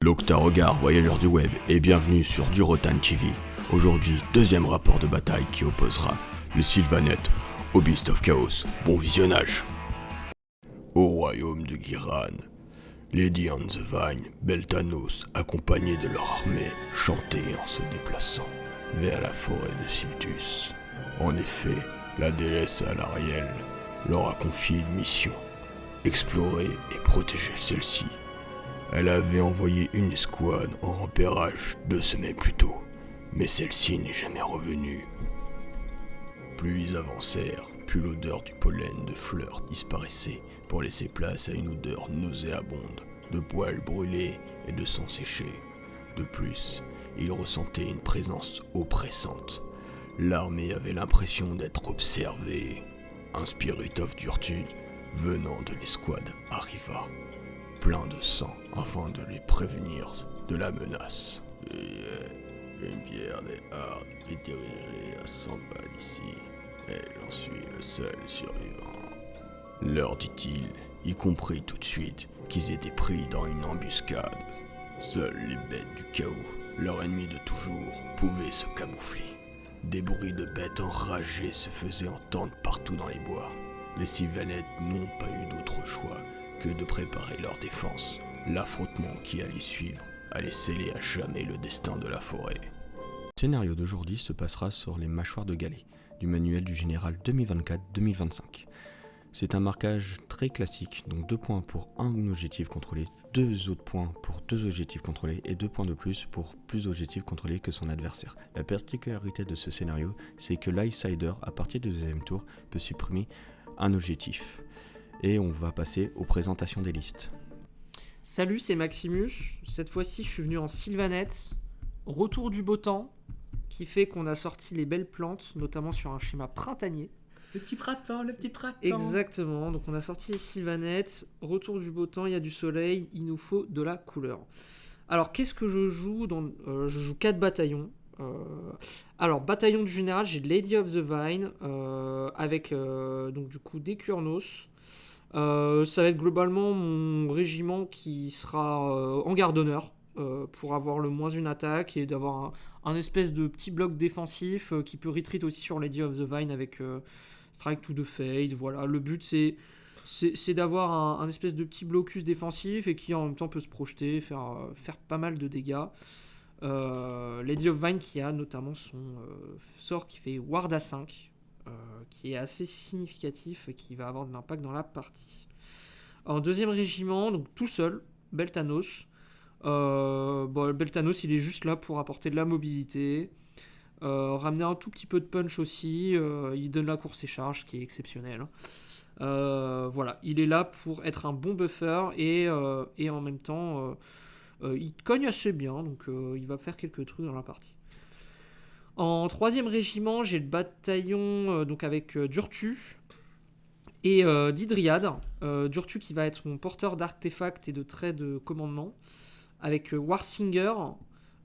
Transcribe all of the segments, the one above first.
Regard, voyageur du web, et bienvenue sur Durotan TV. Aujourd'hui, deuxième rapport de bataille qui opposera le Sylvanet au Beast of Chaos. Bon visionnage. Au royaume de Ghyran, Lady and the Vine, Beltanos, accompagnés de leur armée, chantaient en se déplaçant vers la forêt de Syltus. En effet, la déesse Alarielle leur a confié une mission, explorer et protéger celle-ci. Elle avait envoyé une escouade en repérage 2 semaines plus tôt, mais celle-ci n'est jamais revenue. Plus ils avancèrent, plus l'odeur du pollen de fleurs disparaissait pour laisser place à une odeur nauséabonde, de poils brûlés et de sang séché. De plus, ils ressentaient une présence oppressante. L'armée avait l'impression d'être observée. Un Spirit of Turtude venant de l'escouade arriva, plein de sang, afin de les prévenir de la menace. Une pierre des Hardes est dirigée à 100 pas d'ici, et j'en suis le seul survivant. Leur dit-il, y compris tout de suite qu'ils étaient pris dans une embuscade. Seules les bêtes du chaos, leur ennemi de toujours, pouvaient se camoufler. Des bruits de bêtes enragées se faisaient entendre partout dans les bois. Les Sylvanettes n'ont pas eu d'autre choix que de préparer leur défense. L'affrontement qui allait suivre allait sceller à jamais le destin de la forêt. Le scénario d'aujourd'hui se passera sur les mâchoires de Galet, du manuel du général 2024-2025. C'est un marquage très classique, donc 2 points pour un objectif contrôlé, 2 autres points pour 2 objectifs contrôlés et 2 points de plus pour plus d'objectifs contrôlés que son adversaire. La particularité de ce scénario, c'est que l'Ice-Sider, à partir du deuxième tour, peut supprimer un objectif. Et on va passer aux présentations des listes. Salut, c'est Maximus. Cette fois-ci, je suis venu en Sylvanette. Retour du beau temps, qui fait qu'on a sorti les belles plantes, notamment sur un schéma printanier. Le petit printemps. Exactement, donc on a sorti les Sylvanettes. Retour du beau temps, il y a du soleil, il nous faut de la couleur. Alors, qu'est-ce que je joue je joue 4 bataillons. Alors, bataillon du général, j'ai Lady of the Vine, avec donc du coup des Kurnos. Ça va être globalement mon régiment qui sera en garde d'honneur pour avoir le moins une attaque et d'avoir un espèce de petit bloc défensif qui peut retreat aussi sur Lady of the Vine avec Strike to the Fade. Voilà, le but c'est d'avoir un espèce de petit blocus défensif et qui en même temps peut se projeter, faire pas mal de dégâts. Lady of Vine qui a notamment son sort qui fait Ward à 5. Qui est assez significatif et qui va avoir de l'impact dans la partie. En deuxième régiment, donc tout seul, Beltanos. Beltanos, il est juste là pour apporter de la mobilité, ramener un tout petit peu de punch aussi. Il donne la course et charge, qui est exceptionnel. Voilà, il est là pour être un bon buffer et en même temps, il cogne assez bien, donc il va faire quelques trucs dans la partie. En troisième régiment, j'ai le bataillon donc avec Durtu et 10 dryades. Durtu qui va être mon porteur d'artefacts et de traits de commandement, avec Warsinger,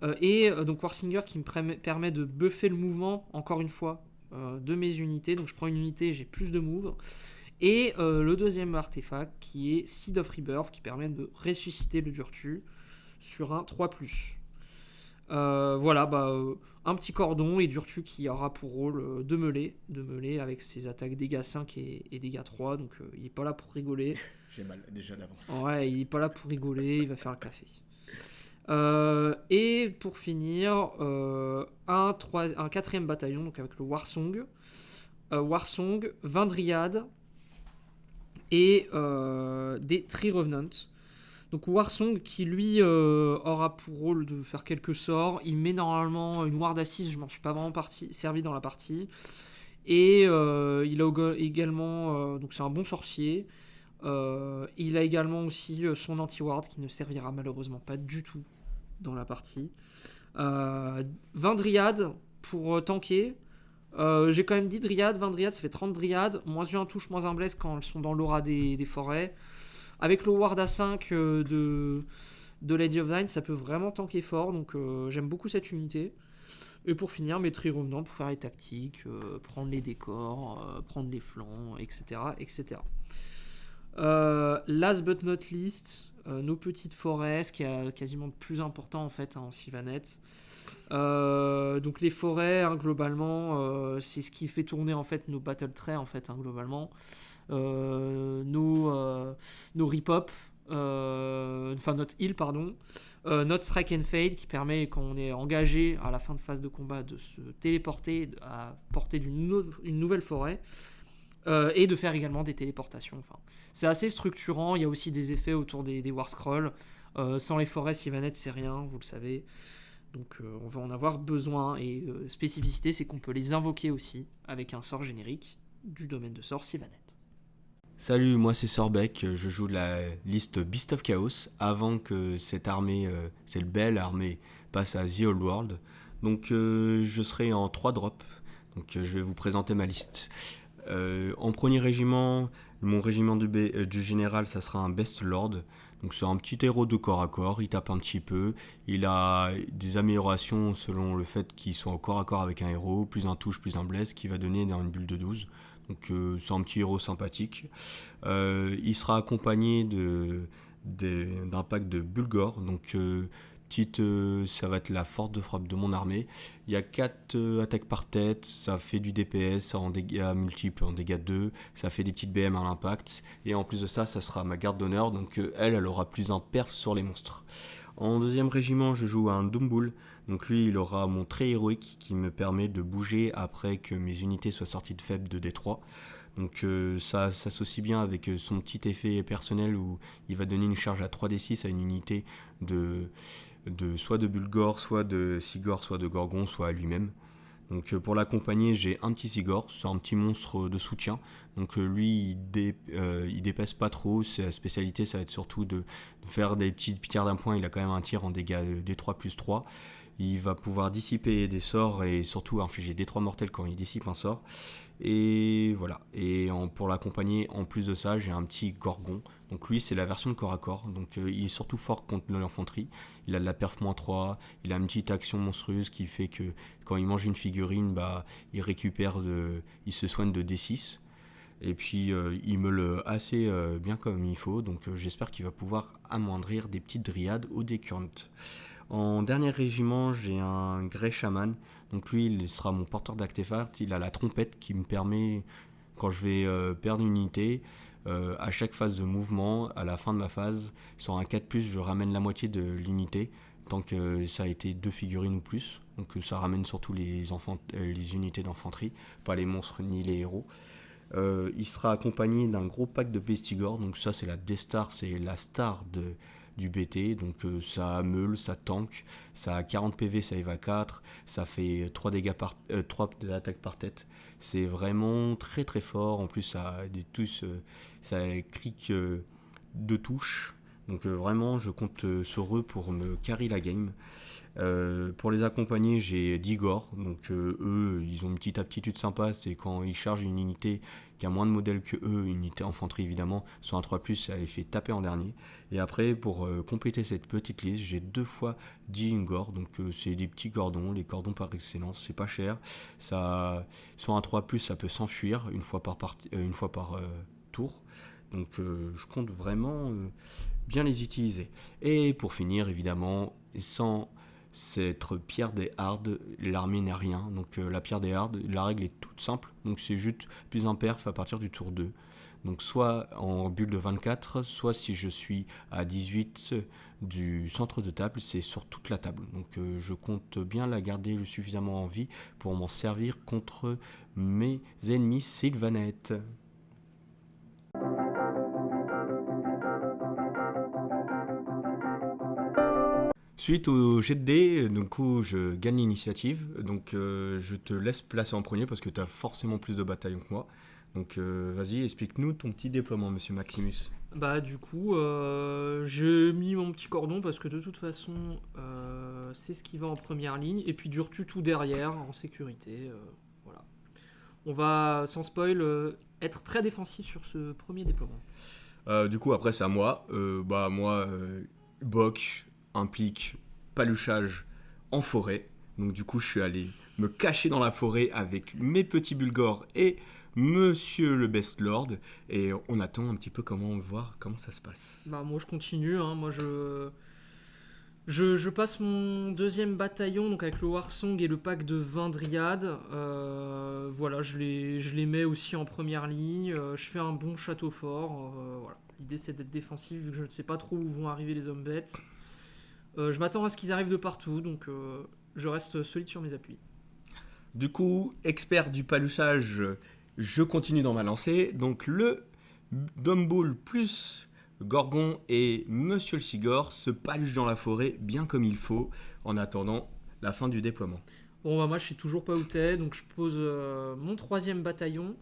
donc Warsinger qui me permet de buffer le mouvement, encore une fois, de mes unités. Donc je prends une unité, j'ai plus de move. Et le deuxième artefact qui est Seed of Rebirth, qui permet de ressusciter le Durtu sur un 3+. Voilà, un petit cordon et Durtu qui aura pour rôle de mêler avec ses attaques dégâts 5 et dégâts 3, donc il est pas là pour rigoler. J'ai mal déjà d'avance. Ouais, il est pas là pour rigoler, il va faire le café. Et pour finir, un quatrième bataillon, donc avec le Warsong. Warsong, 20 dryades et des Tree Revenants. Donc Warsong qui lui aura pour rôle de faire quelques sorts. Il met normalement une ward à 6, je m'en suis pas vraiment servi dans la partie. Et il a également, donc c'est un bon sorcier. Il a également aussi son anti-ward qui ne servira malheureusement pas du tout dans la partie. 20 dryades pour tanker. J'ai quand même 10 dryades, 20 dryades, ça fait 30 dryades. Moins 1 touche, moins 1 blesse quand elles sont dans l'aura des forêts. Avec le ward à 5 de Lady of Nine, ça peut vraiment tanker fort, donc j'aime beaucoup cette unité. Et pour finir, mes Tree Revenants pour faire les tactiques, prendre les décors, prendre les flancs, etc. etc. Last but not least, nos petites forêts, ce qui est quasiment le plus important en fait en Sylvaneth. Donc les forêts, hein, globalement, c'est ce qui fait tourner en fait nos battle traits en fait, hein, globalement. Nos rip-hop, notre heal, pardon, notre strike and fade qui permet, quand on est engagé à la fin de phase de combat, de se téléporter à portée une nouvelle forêt, et de faire également des téléportations. Enfin, c'est assez structurant. Il y a aussi des effets autour des War Scrolls. Sans les forêts, Sylvaneth, c'est rien, vous le savez. Donc on va en avoir besoin. Et spécificité, c'est qu'on peut les invoquer aussi avec un sort générique du domaine de sort Sylvaneth. Salut, moi c'est Sorbeck, je joue la liste Beast of Chaos avant que cette armée, cette belle armée, passe à The Old World. Donc je serai en 3 drops, donc je vais vous présenter ma liste. En premier régiment, mon régiment du général, ça sera un Best Lord. Donc c'est un petit héros de corps à corps, il tape un petit peu, il a des améliorations selon le fait qu'il soit au corps à corps avec un héros, plus un touche, plus un bless, qui va donner dans une bulle de 12. Donc c'est un petit héros sympathique. Il sera accompagné d'un pack de Bulgor. Donc ça va être la force de frappe de mon armée. Il y a 4 attaques par tête, ça fait du DPS en dégâts multiples, en dégâts 2, ça fait des petites BM à l'impact. Et en plus de ça, ça sera ma garde d'honneur, donc elle aura plus un perf sur les monstres. En deuxième régiment, je joue un Doombull. Donc lui, il aura mon trait héroïque qui me permet de bouger après que mes unités soient sorties de faible de D3. Donc ça s'associe bien avec son petit effet personnel où il va donner une charge à 3d6 à une unité soit de Bulgor, soit de Sigor, soit de Gorgon, soit à lui-même. Donc pour l'accompagner, j'ai un petit Sigor, c'est un petit monstre de soutien. Donc lui, il dépasse pas trop. Sa spécialité, ça va être surtout de faire des petites tirs d'un point. Il a quand même un tir en dégâts D3 plus 3. Il va pouvoir dissiper des sorts et surtout infliger D3 mortels quand il dissipe un sort. Et voilà. Et pour l'accompagner, en plus de ça, j'ai un petit Gorgon. Donc lui, c'est la version de corps à corps. Donc il est surtout fort contre l'infanterie. Il a de la perf -3. Il a une petite action monstrueuse qui fait que quand il mange une figurine, il récupère il se soigne de D6. Et puis il meule assez bien comme il faut. Donc j'espère qu'il va pouvoir amoindrir des petites dryades ou des currents. En dernier régiment, j'ai un Grey Shaman. Donc lui, il sera mon porteur d'artefact. Il a la trompette qui me permet, quand je vais perdre une unité, à chaque phase de mouvement, à la fin de ma phase, sur un 4+, je ramène la moitié de l'unité, tant que ça a été 2 figurines ou plus. Donc ça ramène surtout les unités d'infanterie, pas les monstres ni les héros. Il sera accompagné d'un gros pack de Pestigor. Donc ça, c'est la D-Star, c'est la star du BT, donc ça meule, ça tank, ça a 40 PV, ça eva 4, ça fait 3 attaques par tête. C'est vraiment très très fort. En plus, ça a des touches, ça clique 2 touches. Donc vraiment, je compte sur eux pour me carry la game. Pour les accompagner, j'ai Digor. Donc eux, ils ont une petite aptitude sympa. C'est quand ils chargent une unité qui a moins de modèles que eux, une unité infanterie évidemment, sur un 3+, ça les fait taper en dernier. Et après, pour compléter cette petite liste, j'ai 2 fois Dingor. Donc c'est des petits cordons, les cordons par excellence. C'est pas cher. Ça, sur un 3+, ça peut s'enfuir une fois par tour. Donc je compte vraiment bien les utiliser. Et pour finir, évidemment, sans cette pierre des hardes, l'armée n'a rien. Donc la pierre des hardes, la règle est toute simple. Donc c'est juste plus un perf à partir du tour 2. Donc soit en bulle de 24, soit si je suis à 18 du centre de table, c'est sur toute la table. Donc je compte bien la garder suffisamment en vie pour m'en servir contre mes ennemis Sylvaneth. Suite au jet de dés, du coup, je gagne l'initiative. Donc, je te laisse placer en premier parce que tu as forcément plus de batailles que moi. Donc, vas-y, explique-nous ton petit déploiement, monsieur Maximus. Du coup, j'ai mis mon petit cordon parce que de toute façon, c'est ce qui va en première ligne. Et puis, Durtu tout derrière, en sécurité. Voilà. On va, sans spoil, être très défensif sur ce premier déploiement. Du coup, après, c'est à moi. Moi, Boc implique paluchage en forêt. Donc du coup, je suis allé me cacher dans la forêt avec mes petits Bulgors et Monsieur le Best Lord. Et on attend un petit peu voir comment ça se passe. Bah, moi je continue, hein. Moi je passe mon deuxième bataillon, donc avec le Warsong et le pack de 20 dryades. Voilà, je les mets aussi en première ligne. Je fais un bon château fort. Voilà. L'idée c'est d'être défensif vu que je ne sais pas trop où vont arriver les hommes bêtes. Je m'attends à ce qu'ils arrivent de partout, donc je reste solide sur mes appuis. Du coup, expert du paluchage, je continue dans ma lancée. Donc le Dumbull plus Gorgon et Monsieur le Sigor se paluchent dans la forêt bien comme il faut en attendant la fin du déploiement. Bon bah moi je sais toujours pas où t'es, donc je pose mon troisième bataillon.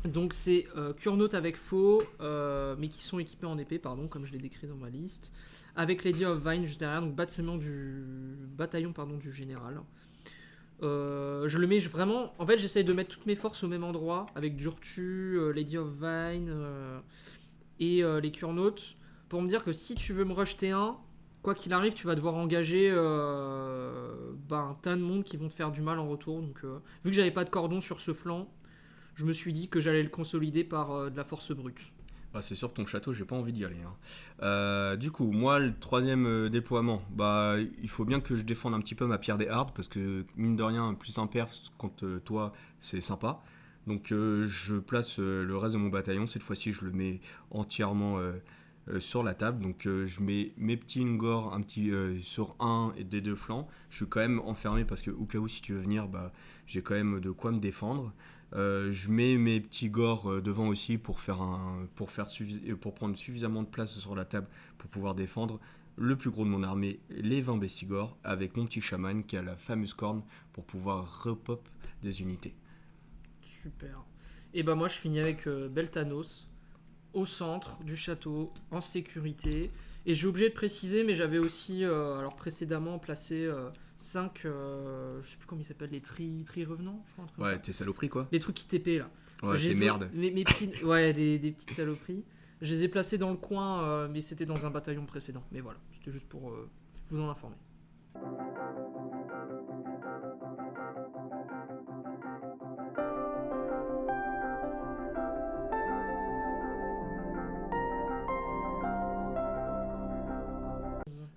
Donc c'est Kurnoth avec faux, mais qui sont équipés en épée, pardon, comme je l'ai décrit dans ma liste. Avec Lady of Vine juste derrière, donc bataillon du général. Je le mets vraiment. En fait, j'essaye de mettre toutes mes forces au même endroit, avec Durtu, Lady of Vine et les Kurnoth, pour me dire que si tu veux me rejeter un, quoi qu'il arrive, tu vas devoir engager un tas de monde qui vont te faire du mal en retour. Donc, vu que j'avais pas de cordon sur ce flanc, je me suis dit que j'allais le consolider par de la force brute. Bah, c'est sûr, ton château, j'ai pas envie d'y aller. Du coup, moi, le troisième déploiement, il faut bien que je défende un petit peu ma pierre des hardes, parce que, mine de rien, plus un perf contre toi, c'est sympa. Donc, je place le reste de mon bataillon. Cette fois-ci, je le mets entièrement sur la table. Donc, je mets mes petits Ngor sur un et des deux flancs. Je suis quand même enfermé, parce que, au cas où, si tu veux venir, j'ai quand même de quoi me défendre. Je mets mes petits gors devant aussi pour prendre suffisamment de place sur la table pour pouvoir défendre le plus gros de mon armée, les 20 bestigors, avec mon petit chaman qui a la fameuse corne pour pouvoir repop des unités. Super. Et bah moi je finis avec Beltanos au centre du château, en sécurité. Et j'ai oublié de préciser, mais j'avais aussi précédemment placé 5, je sais plus comment ils s'appellent, les tri revenants, je crois. Un truc comme Ouais, ça. tes saloperies quoi. Les trucs qui TP là. Ouais, tes merdes. Mes petites, ouais, des petites saloperies. Je les ai placés dans le coin, mais c'était dans un bataillon précédent. Mais voilà, c'était juste pour vous en informer.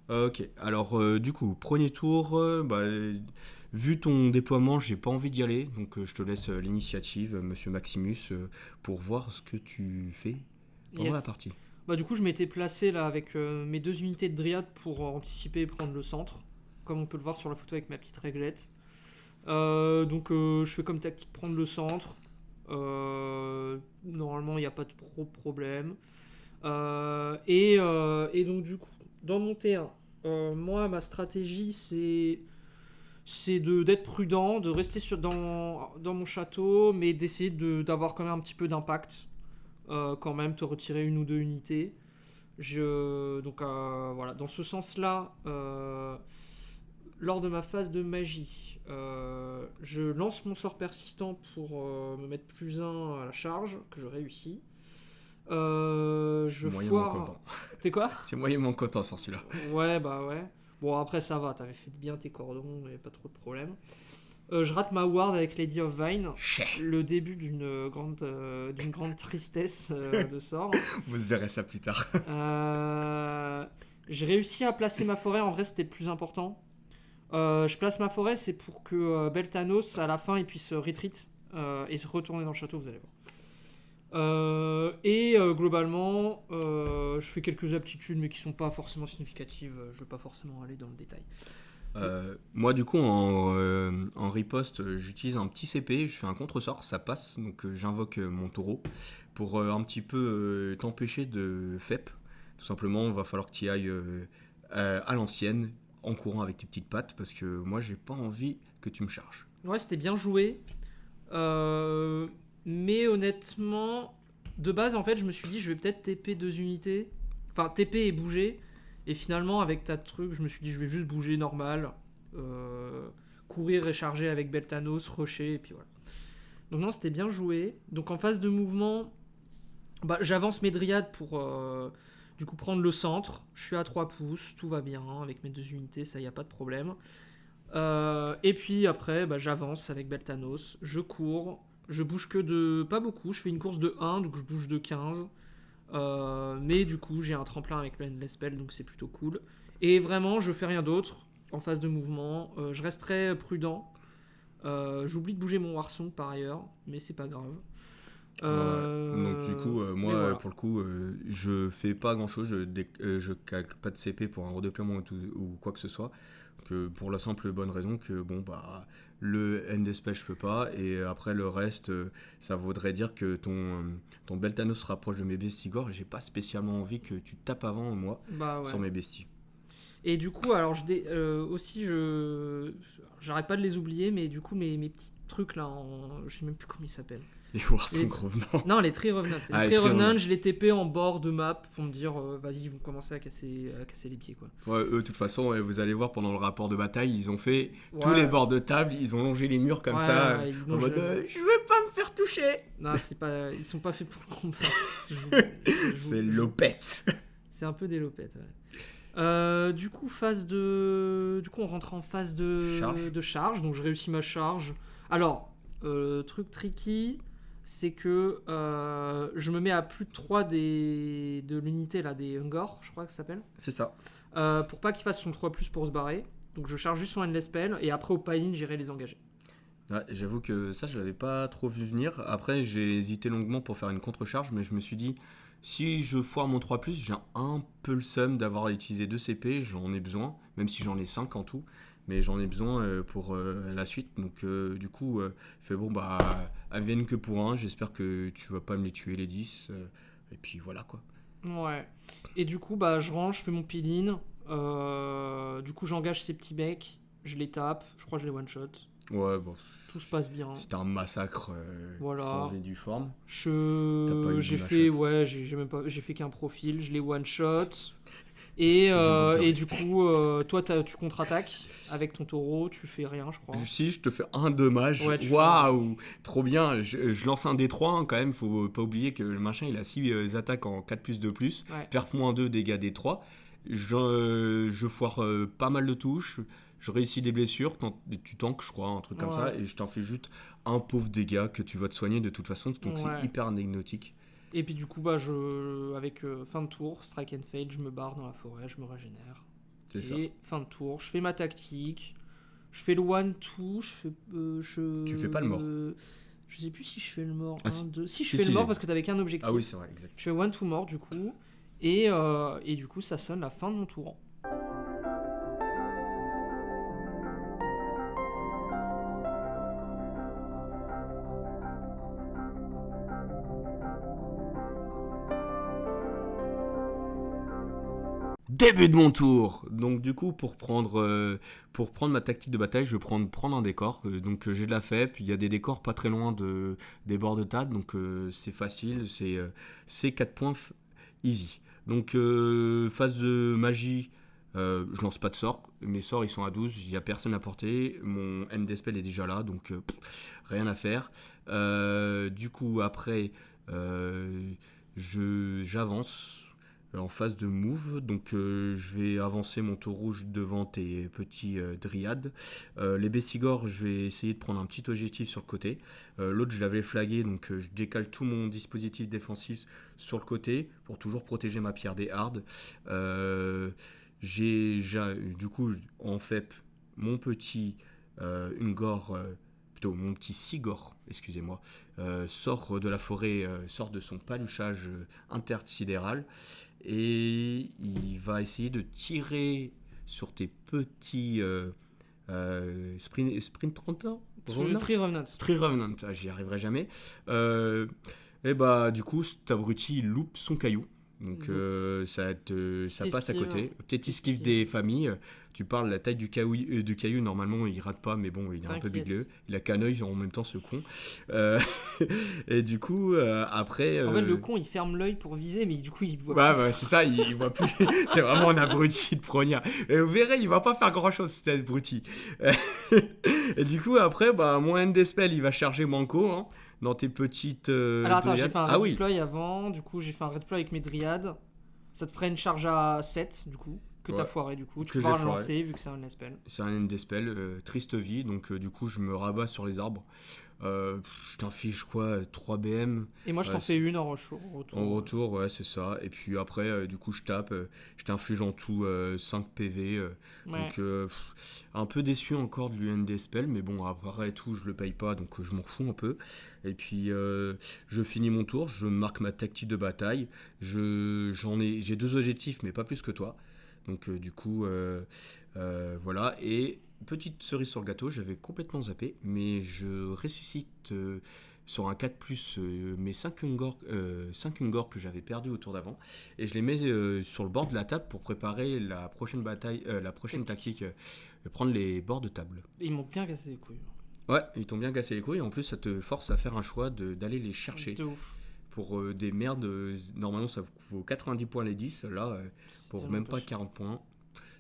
Ok, alors du coup, premier tour, vu ton déploiement, j'ai pas envie d'y aller, donc je te laisse l'initiative, Monsieur Maximus, pour voir ce que tu fais pendant la partie. Bah du coup je m'étais placé là avec mes 2 unités de dryade pour anticiper et prendre le centre, comme on peut le voir sur la photo avec ma petite réglette. Donc je fais comme tactique prendre le centre. Normalement il n'y a pas de problème. Et donc du coup dans mon T1, moi ma stratégie c'est d'être prudent, de rester dans mon château, mais d'essayer d'avoir quand même un petit peu d'impact. Quand même te retirer 1 ou 2 unités. Donc voilà, dans ce sens-là, lors de ma phase de magie, je lance mon sort persistant pour me mettre +1 à la charge, que je réussis. Moyennement content. T'es quoi ? C'est moyennement content sur celui-là. Ouais, bah ouais. Bon, après ça va, t'avais fait bien tes cordons, et pas trop de problème. Je rate ma ward avec Lady of Vine. Le début d'une grande tristesse de sort. Vous verrez ça plus tard. J'ai réussi à placer ma forêt. En vrai, c'était le plus important. Je place ma forêt, c'est pour que Beltanos, à la fin, il puisse retreat et se retourner dans le château, vous allez voir. Globalement, je fais quelques aptitudes, mais qui sont pas forcément significatives. Je vais pas forcément aller dans le détail. Moi du coup en riposte j'utilise un petit CP, je fais un contre-sort, ça passe, donc j'invoque mon taureau pour un petit peu t'empêcher de FEP. Tout simplement il va falloir que tu y ailles à l'ancienne en courant avec tes petites pattes parce que moi j'ai pas envie que tu me charges. Ouais, c'était bien joué, mais honnêtement de base en fait je me suis dit je vais peut-être TP 2 unités, enfin TP et bouger. Et finalement, avec ta truc, je me suis dit, je vais juste bouger normal, courir et charger avec Beltanos, rusher, et puis voilà. Donc non, c'était bien joué. Donc en phase de mouvement, j'avance mes dryades pour du coup prendre le centre. Je suis à 3 pouces, tout va bien, avec mes 2 unités, ça y a pas de problème. Et puis après, j'avance avec Beltanos, je cours, je bouge que de... pas beaucoup, je fais une course de 1, donc je bouge de 15. Mais du coup, j'ai un tremplin avec le Endless Spell, donc c'est plutôt cool. Et vraiment, je fais rien d'autre en phase de mouvement. Je reste très prudent. J'oublie de bouger mon Warsong par ailleurs, mais c'est pas grave. Donc du coup, moi, mais voilà. pour le coup, je fais pas grand-chose, je calque pas de CP pour un redéploiement ou quoi que ce soit, que pour la simple et bonne raison que, bon, bah, le Endespell, je peux pas, et après le reste, ça voudrait dire que ton Beltanos se rapproche de mes bestigors, et j'ai pas spécialement envie que tu tapes avant moi Bah ouais. sur mes besties. Et du coup, alors aussi, j'arrête pas de les oublier, mais du coup, mes petits trucs là, je sais même plus comment ils s'appellent. Les Warsong Les- revenants. Non, les Tree Revenants. Ah, Les les Tree Tree Revenants, Revenants. je les TP en bord de map pour me dire, vas-y, ils vont commencer à casser les pieds, quoi. Ouais, eux, de toute façon, vous allez voir pendant le rapport de bataille, ils ont fait tous Ouais. les bords de table, ils ont longé les murs comme Ouais, ça, ouais, ils en longent mode le- je veux pas me faire toucher. Non, c'est pas, ils sont pas faits pour le combat. C'est l'opette. C'est un peu des lopettes, ouais. Du coup, on rentre en phase de charge, donc je réussis ma charge. Alors, truc tricky, c'est que je me mets à plus de 3 de l'unité, là, des Ungor, je crois que ça s'appelle. C'est ça. Pour pas qu'il fasse son 3+ pour se barrer. Donc je charge juste son Endless Spell, et après au pile-in, j'irai les engager. Ouais, j'avoue que ça, je l'avais pas trop vu venir. Après, j'ai hésité longuement pour faire une contre-charge, mais je me suis dit, si je foire mon 3+, j'ai un peu le seum d'avoir utilisé 2 CP, j'en ai besoin, même si j'en ai 5 en tout, mais j'en ai besoin pour la suite. Donc, du coup, je fais bon, bah, advienne que pour un, j'espère que tu vas pas me les tuer les 10, et puis voilà quoi. Ouais. Et du coup, je range, je fais mon peel-in. Du coup, j'engage ces petits mecs, je les tape, je crois que je les one-shot. Ouais, bon, Tout se passe bien. c'était un massacre Voilà. sans éduforme. T'as pas J'ai eu de fait, one-shot. ouais, j'ai fait qu'un profil, je les one-shot. Et de du respect. coup, toi, tu contre-attaques avec ton taureau, tu fais rien, je crois. Si je te fais un dommage, Ouais, tu waouh, trop bien. Je lance un D3 hein, quand même, faut pas oublier que le machin il a 6 attaques en 4+2+, Ouais. perf -2, dégâts D3. Je foire pas mal de touches, je réussis des blessures, tu tankes, je crois, un truc comme Ouais. ça, et je t'en fais juste un pauvre dégât que tu vas te soigner de toute façon, donc Ouais. c'est hyper anecdotique. Et puis du coup, avec fin de tour, strike and fade, je me barre dans la forêt, je me régénère. C'est ça. Et fin de tour, je fais ma tactique, je fais le 1-2, Tu fais pas le mort. Je sais plus si je fais le mort, Ah, 1, si. 2... Si, je Si, fais si. le mort parce que t'avais qu'un objectif. Ah oui, c'est vrai, exact. Je fais 1-2 mort du coup, et du coup, ça sonne la fin de mon tour. Début de mon tour. Donc du coup pour prendre ma tactique de bataille, je vais prendre un décor. Donc j'ai de la FEP, il y a des décors pas très loin des bords de table, donc c'est facile, c'est 4 points easy. Donc phase de magie, je lance pas de sort, mes sorts ils sont à 12, il y a personne à porter, mon Endespell est déjà là, donc rien à faire. Du coup après j'avance en phase de move, donc je vais avancer mon taux rouge devant tes petits dryades. Les Bessigors, je vais essayer de prendre un petit objectif sur le côté. L'autre, je l'avais flagué, donc je décale tout mon dispositif défensif sur le côté pour toujours protéger ma pierre des hardes. Du coup, en fait, mon petit mon petit Sigor, excusez-moi, sort de la forêt, sort de son paluchage intersidéral et il va essayer de tirer sur tes petits sprint 30 ans. Sur le Tree Revenant. Tree Revenant, j'y arriverai jamais. Et bah du coup, cet abruti il loupe son caillou. Donc ça passe à esquive. côté. Peut-être Petite esquive esquive. des familles. Tu parles la taille du caillou, normalement il rate pas, mais bon, il est un peu T'inquiète. bigleux. Il a qu'un œil en même temps, ce con. Et du coup, après. En fait, le con, il ferme l'œil pour viser, mais du coup, il voit Ouais, plus. ouais, c'est ça, il voit plus. C'est vraiment un abruti de prognard. Et vous verrez, il va pas faire grand chose, cet abruti. Et du coup, après, bah, mon Endespell, il va charger Manco hein, dans tes petites. Alors attends, j'ai dryades. fait un Ah red oui. deploy avant, du coup, j'ai fait un red deploy avec mes dryades. Ça te ferait une charge à 7, du coup. Que Ouais. t'as foiré du coup. Tu Que pourras j'ai le foiré. lancer vu que c'est un spell. C'est un Endespell, triste vie, donc du coup je me rabats sur les arbres. Je t'inflige quoi, 3 BM Et moi je t'en c'est- fais une en retour. en retour, ouais, c'est ça. Et puis après, du coup je tape, je t'inflige en tout 5 PV. Ouais. Donc un peu déçu encore de l'Endespell, mais bon, après tout, je le paye pas, donc je m'en fous un peu. Et puis je finis mon tour, je marque ma tactique de bataille. J'ai 2 objectifs, mais pas plus que toi. Donc du coup, voilà. Et petite cerise sur le gâteau, j'avais complètement zappé, mais je ressuscite sur un 4+, mes 5 Ungor que j'avais perdu au tour d'avant, et je les mets sur le bord de la table pour préparer la prochaine bataille, la prochaine tactique, prendre les bords de table. Ils m'ont bien cassé les couilles. Ouais, ils t'ont bien cassé les couilles, et en plus ça te force à faire un choix d'aller les chercher. De ouf. Pour des merdes, normalement ça vaut 90 points les 10, là, C'est pour tellement même pas cher. 40 points,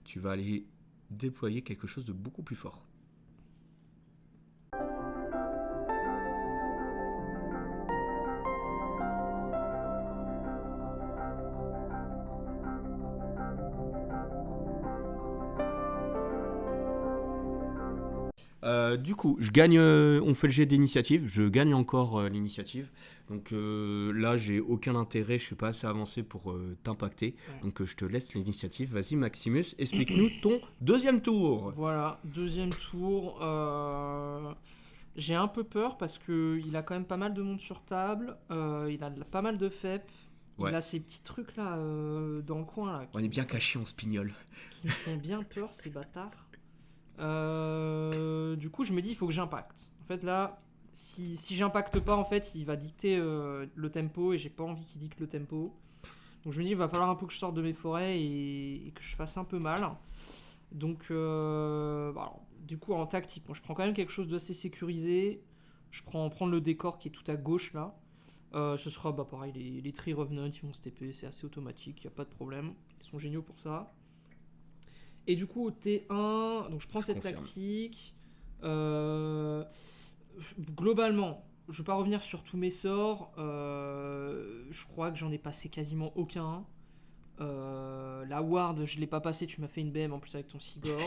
tu vas aller déployer quelque chose de beaucoup plus fort. Du coup, je gagne, on fait le jet d'initiative, je gagne encore l'initiative. Donc là, j'ai aucun intérêt, je suis pas assez avancé pour t'impacter. Ouais. Donc je te laisse l'initiative. Vas-y, Maximus, explique-nous ton deuxième tour. Voilà, deuxième tour. J'ai un peu peur parce que il a quand même pas mal de monde sur table. Il a pas mal de FEP. Ouais. Il a ces petits trucs là dans le coin là, On est bien caché en spignol. qui me font bien peur, ces bâtards. Du coup, je me dis, il faut que j'impacte. En fait, là, si j'impacte pas, en fait, il va dicter le tempo et j'ai pas envie qu'il dicte le tempo. Donc, je me dis, il va falloir un peu que je sorte de mes forêts et que je fasse un peu mal. Donc, alors, du coup, en tactique, bon, je prends quand même quelque chose d'assez sécurisé. Je prends prendre le décor qui est tout à gauche là. Ce sera pareil, les Tree Revenants, ils vont se TP, c'est assez automatique, il n'y a pas de problème. Ils sont géniaux pour ça. Et du coup, au T1, donc je prends cette confirme. tactique. Globalement, je ne vais pas revenir sur tous mes sorts. Je crois que j'en ai passé quasiment aucun. La Ward, je ne l'ai pas passé, tu m'as fait une BM en plus avec ton Sigor.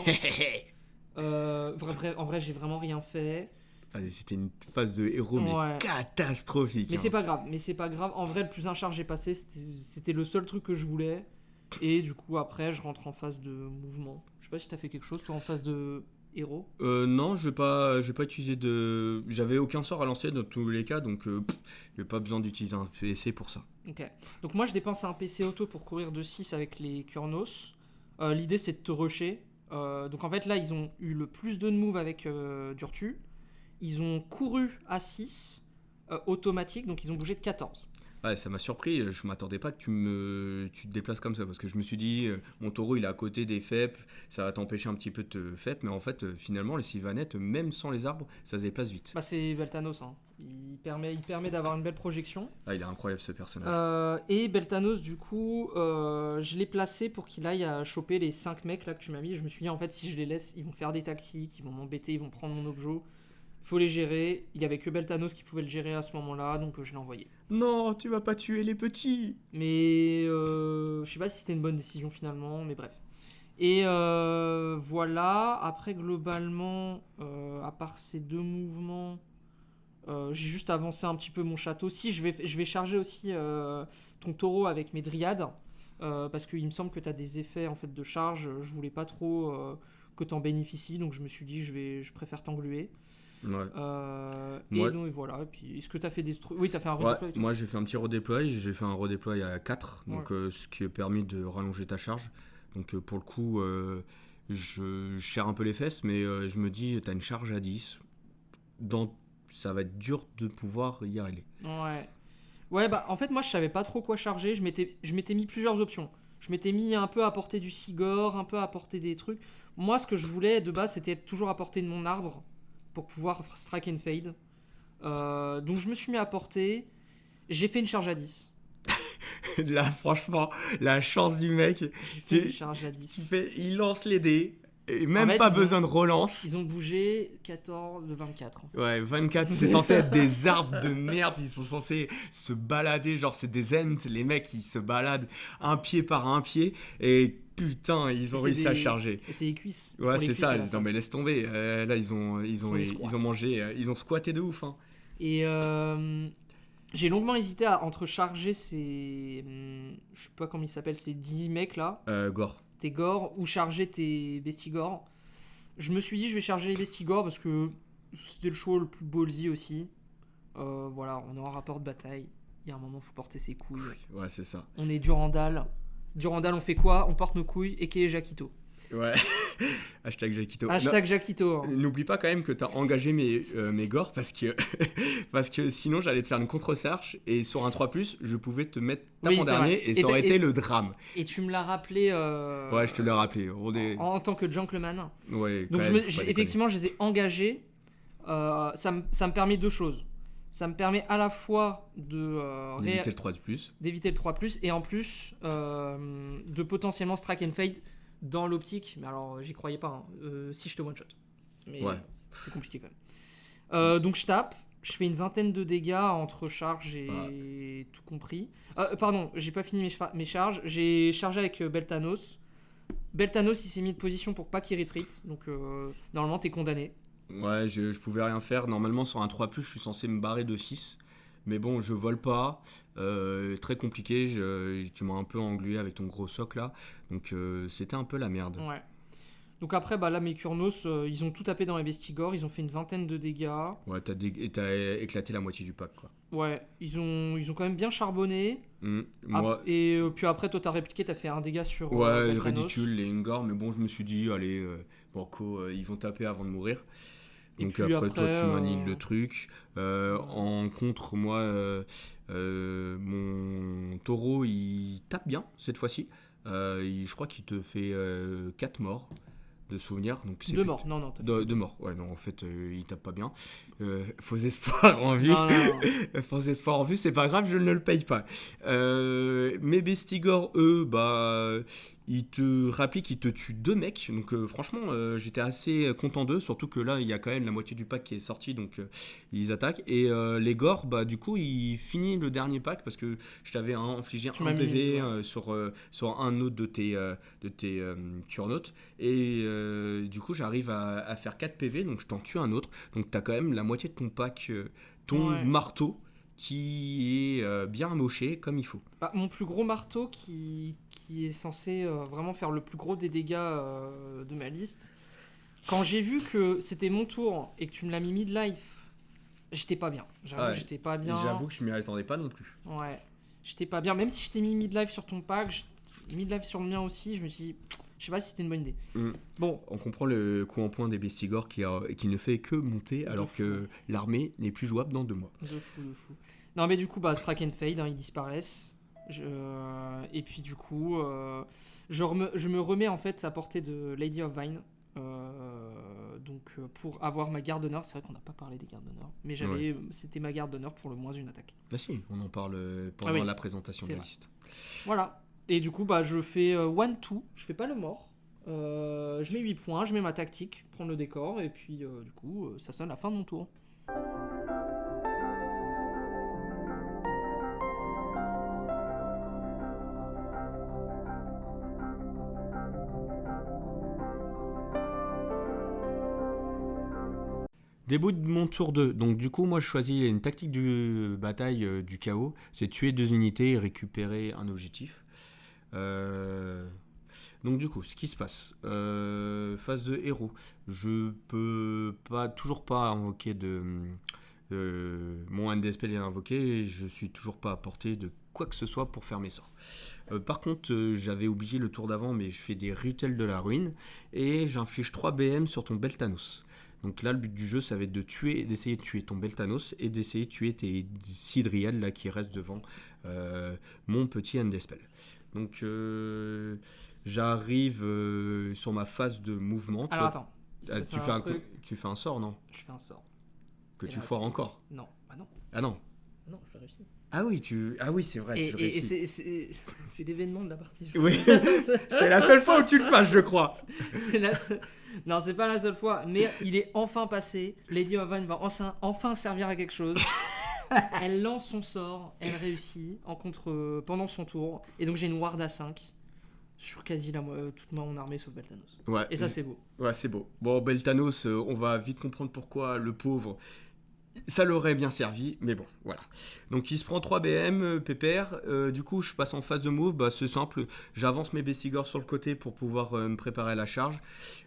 En vrai, j'ai vraiment rien fait. Allez, c'était une phase de héros, mais Ouais. catastrophique. Mais hein. c'est pas grave. En vrai, le plus un charge j'ai passé, c'était le seul truc que je voulais. Et du coup, après, je rentre en phase de mouvement. Je sais pas si t'as fait quelque chose, toi, en phase de héros. Non, je vais pas utiliser de. J'avais aucun sort à lancer dans tous les cas, donc j'ai pas besoin d'utiliser un PC pour ça. Ok. Donc moi, je dépense un PC auto pour courir de 6 avec les Kurnos. L'idée, c'est de te rusher. Donc en fait, là, ils ont eu le plus de move avec Durtu. Ils ont couru à 6 automatique, donc ils ont bougé de 14. Ouais, ça m'a surpris, je m'attendais pas que tu te déplaces comme ça, parce que je me suis dit, mon taureau il est à côté des FEP, ça va t'empêcher un petit peu de te FEP, mais en fait, finalement, les sylvanettes, même sans les arbres, ça se déplace vite. Bah, c'est Beltanos. Hein. Il permet d'avoir une belle projection. Ah, il est incroyable ce personnage. Et Beltanos, du coup, je l'ai placé pour qu'il aille à choper les 5 mecs là que tu m'as mis. Je me suis dit, en fait, si je les laisse, ils vont faire des tactiques, ils vont m'embêter, ils vont prendre mon objet. Il faut les gérer. Il y avait que Beltanos qui pouvait le gérer à ce moment-là, donc je l'ai envoyé. Non, tu vas pas tuer les petits. Mais je sais pas si c'était une bonne décision finalement, mais bref. Et voilà. Après, globalement, à part ces 2 mouvements, j'ai juste avancé un petit peu mon château. Si, je vais charger aussi ton taureau avec mes dryades. Parce qu'il me semble que tu as des effets en fait, de charge. Je voulais pas trop que tu en bénéficies. Donc je me suis dit, je préfère t'engluer. Ouais. Et donc voilà. Et puis, est-ce que tu as fait des trucs. Oui, tu as fait un Ouais, redeploy. toi. moi j'ai fait un petit redéploy, j'ai fait un redéploy à 4, donc ce qui a permis de rallonger ta charge. Donc pour le coup, je serre un peu les fesses, mais je me dis, t'as une charge à 10, ça va être dur de pouvoir y aller. Ouais. Ouais, bah en fait, moi je savais pas trop quoi charger. Je m'étais mis plusieurs options. Je m'étais mis un peu à portée du Sigor, un peu à portée des trucs. Moi, ce que je voulais de base, c'était toujours à portée de mon arbre pour pouvoir strike and fade. Donc je me suis mis à portée. J'ai fait une charge à 10. Là, franchement, la chance du mec, J'ai fait une charge à 10. il lance les dés, Et même fait, pas ils ont- besoin de relance. Ils ont bougé 14 de 24. En fait. Ouais, 24, c'est censé être des arbres de merde, ils sont censés se balader, genre c'est des ents, les mecs ils se baladent un pied par un pied, et putain, ils ont C'est réussi à des- charger. Et c'est les cuisses. Ouais, Pour les c'est cuisses, ça, c'est non mais laisse tomber, là ils Font des squats. ont mangé, ils ont squatté de ouf. Hein. Et j'ai longuement hésité entre charger ces. Je sais pas comment ils s'appellent, ces 10 mecs là, Gore. tes gores, ou charger tes bestigores. Je me suis dit, je vais charger les bestigores parce que c'était le choix le plus ballsy aussi. Voilà, on est en rapport de bataille. Il y a un moment, faut porter ses couilles. Ouais, c'est ça. On est Durandal. Durandal, on fait quoi? On porte nos couilles et qui est Jaquito. Ouais. Hashtag Jaquito. Hashtag Jaquito. Hein. N'oublie pas quand même que t'as engagé mes gores parce que, parce que sinon j'allais te faire une contre-search et sur un 3+, je pouvais te mettre Oui, tapant c'est dernier vrai. et ça aurait été le drame. Et tu me l'as rappelé. Ouais, je te l'ai rappelé. En tant que gentleman. Ouais, Donc quand même, faut pas déconner. effectivement, je les ai engagés. Ça me permet deux choses. Ça me permet à la fois D'éviter le 3+. d'éviter le 3+, et en plus de potentiellement strike and fade dans l'optique. Mais alors, j'y croyais pas. Hein. Si je te one-shot. Mais Ouais. c'est compliqué quand même. Donc je tape. Je fais une vingtaine de dégâts entre charges et tout compris. Pardon, j'ai pas fini mes charges. J'ai chargé avec Beltanos. Beltanos, il s'est mis de position pour pas qu'il retreat. Donc normalement, t'es condamné. Ouais, je pouvais rien faire. Normalement, sur un 3+, je suis censé me barrer de 6. Mais bon, je vole pas. Très compliqué. Tu m'as un peu englué avec ton gros soc là. Donc, c'était un peu la merde. Ouais. Donc après, bah là, mes Kurnos, ils ont tout tapé dans les Vestigors. Ils ont fait une vingtaine de dégâts. Ouais, t'as éclaté la moitié du pack, quoi. Ouais, ils ont quand même bien charbonné. Moi, Et puis après, toi, t'as répliqué, t'as fait un dégât sur ouais, Beltanos. ridicule, les Ingor. Mais bon, je me suis dit, allez, Banco, ils vont taper avant de mourir. Et Donc puis après, toi, tu manies euh, le truc. En contre, moi, mon taureau, il tape bien cette fois-ci. Je crois qu'il te fait 4 morts de souvenirs. Donc c'est Deux morts, non, t'as- Deux morts, ouais, non, en fait, il tape pas bien. Faux espoir en vue. Non, non, non. Faux espoir en vue, c'est pas grave, je ne le paye pas. Mes Bestigors, eux, bah, ils te rappliquent, ils te tuent 2 mecs. Donc, franchement, j'étais assez content d'eux. Surtout que là, il y a quand même la moitié du pack qui est sorti. Donc, ils attaquent. Et les Gors, bah, du coup, ils finissent le dernier pack parce que je t'avais infligé Tu un m'as mis PV ouais. sur un autre de tes Kurnotes. Et du coup, j'arrive à faire 4 PV. Donc, je t'en tue un autre. Donc, t'as quand même la moitié de ton pack, ton Ouais. marteau qui est bien amoché comme il faut. Bah, mon plus gros marteau qui est censé vraiment faire le plus gros des dégâts de ma liste. Quand j'ai vu que c'était mon tour et que tu me l'as mis mid-life, j'étais pas bien. J'avoue, Ouais. j'étais pas bien. J'avoue que je m'y attendais pas non plus. Ouais, j'étais pas bien. Même si je t'ai mis mid-life sur ton pack, mid-life sur le mien aussi, je me suis dit, je sais pas si c'était une bonne idée. Bon, On comprend le coup en point des Bestigors qui ne fait que monter alors fou. que l'armée n'est plus jouable dans 2 mois. de fou, de fou. Non, mais du coup, bah, strike and fade, hein, ils disparaissent. Et puis, du coup, je me remets en fait à portée de Lady of Vine. Pour avoir ma garde d'honneur, c'est vrai qu'on n'a pas parlé des gardes d'honneur, mais c'était ma garde d'honneur pour le moins une attaque. Ah si, on en parle pendant Ah oui, la présentation de c'est la vrai. liste. Voilà. Et du coup, bah, je fais 1-2, je fais pas le mort. Je mets 8 points, je mets ma tactique, prendre le décor, et puis du coup, ça sonne la fin de mon tour. Début de mon tour 2. Donc du coup, moi je choisis une tactique de bataille du chaos. C'est tuer 2 unités et récupérer un objectif. Donc du coup, ce qui se passe. Phase de héros. Je peux toujours pas invoquer mon NDSP est invoqué et je suis toujours pas à portée de quoi que ce soit pour faire mes sorts. Par contre, j'avais oublié le tour d'avant, mais je fais des rutels de la ruine et j'inflige 3 BM sur ton Beltanos. Donc là, le but du jeu, ça va être d'essayer de tuer ton Beltanos et d'essayer de tuer tes Sidriel là qui restent devant mon petit Endespell. Donc j'arrive sur ma phase de mouvement. Alors Toi, attends, tu fais un sort, non? je fais un sort. Que Et tu là, foires c'est- encore. Non, bah non. Ah non. Non, je l'ai réussi. Ah oui, c'est vrai, tu le Et réussis. c'est l'événement de la partie. Oui, c'est la seule fois où tu le passes, je crois. C'est la seule- Non, c'est pas la seule fois, mais il est enfin passé. Lady Oven va enfin servir à quelque chose. Elle lance son sort, elle réussit pendant son tour, et donc j'ai une ward à 5 sur quasi toute mon armée sauf Beltanos. Ouais, Et ça, c'est beau. ouais, c'est beau. Bon, Beltanos, on va vite comprendre pourquoi le pauvre, ça l'aurait bien servi, mais bon, voilà. Donc il se prend 3 BM, pépère. Du coup, je passe en phase de move. Bah, c'est simple, j'avance mes Bessigors sur le côté pour pouvoir me préparer à la charge.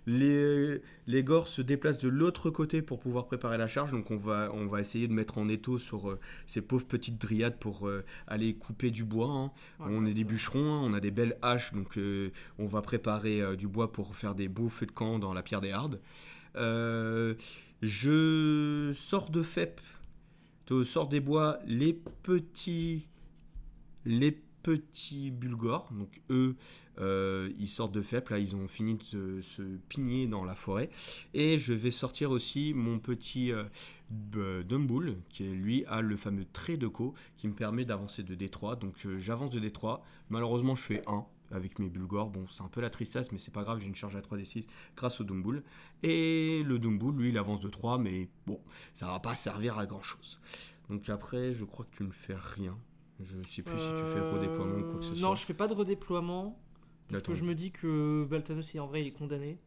Les Gors se déplacent de l'autre côté pour pouvoir préparer la charge. Donc on va essayer de mettre en étau sur ces pauvres petites dryades pour aller couper du bois, hein. Ouais, On est des ça. bûcherons, hein, on a des belles haches, donc on va préparer du bois pour faire des beaux feux de camp dans la pierre des Hardes. Euh, je sors de FEP, je sors des bois les petits Bulgors. Donc eux, ils sortent de FEP, là ils ont fini de se pigner dans la forêt. Et je vais sortir aussi mon petit Dumbull, qui lui a le fameux trait de co qui me permet d'avancer de D3. Donc j'avance de D3, malheureusement je fais 1 avec mes Bulgors. Bon, c'est un peu la tristesse, mais c'est pas grave, j'ai une charge à 3d6 grâce au Dumbull. Et le Dumbull, lui, il avance de 3, mais bon, ça va pas servir à grand chose. Donc après, je crois que tu ne fais rien. Je sais plus si tu fais le redéploiement ou quoi que ce soit. Non, je fais pas de redéploiement. Parce Attends, que je me dis que Beltanos, en vrai, il est condamné.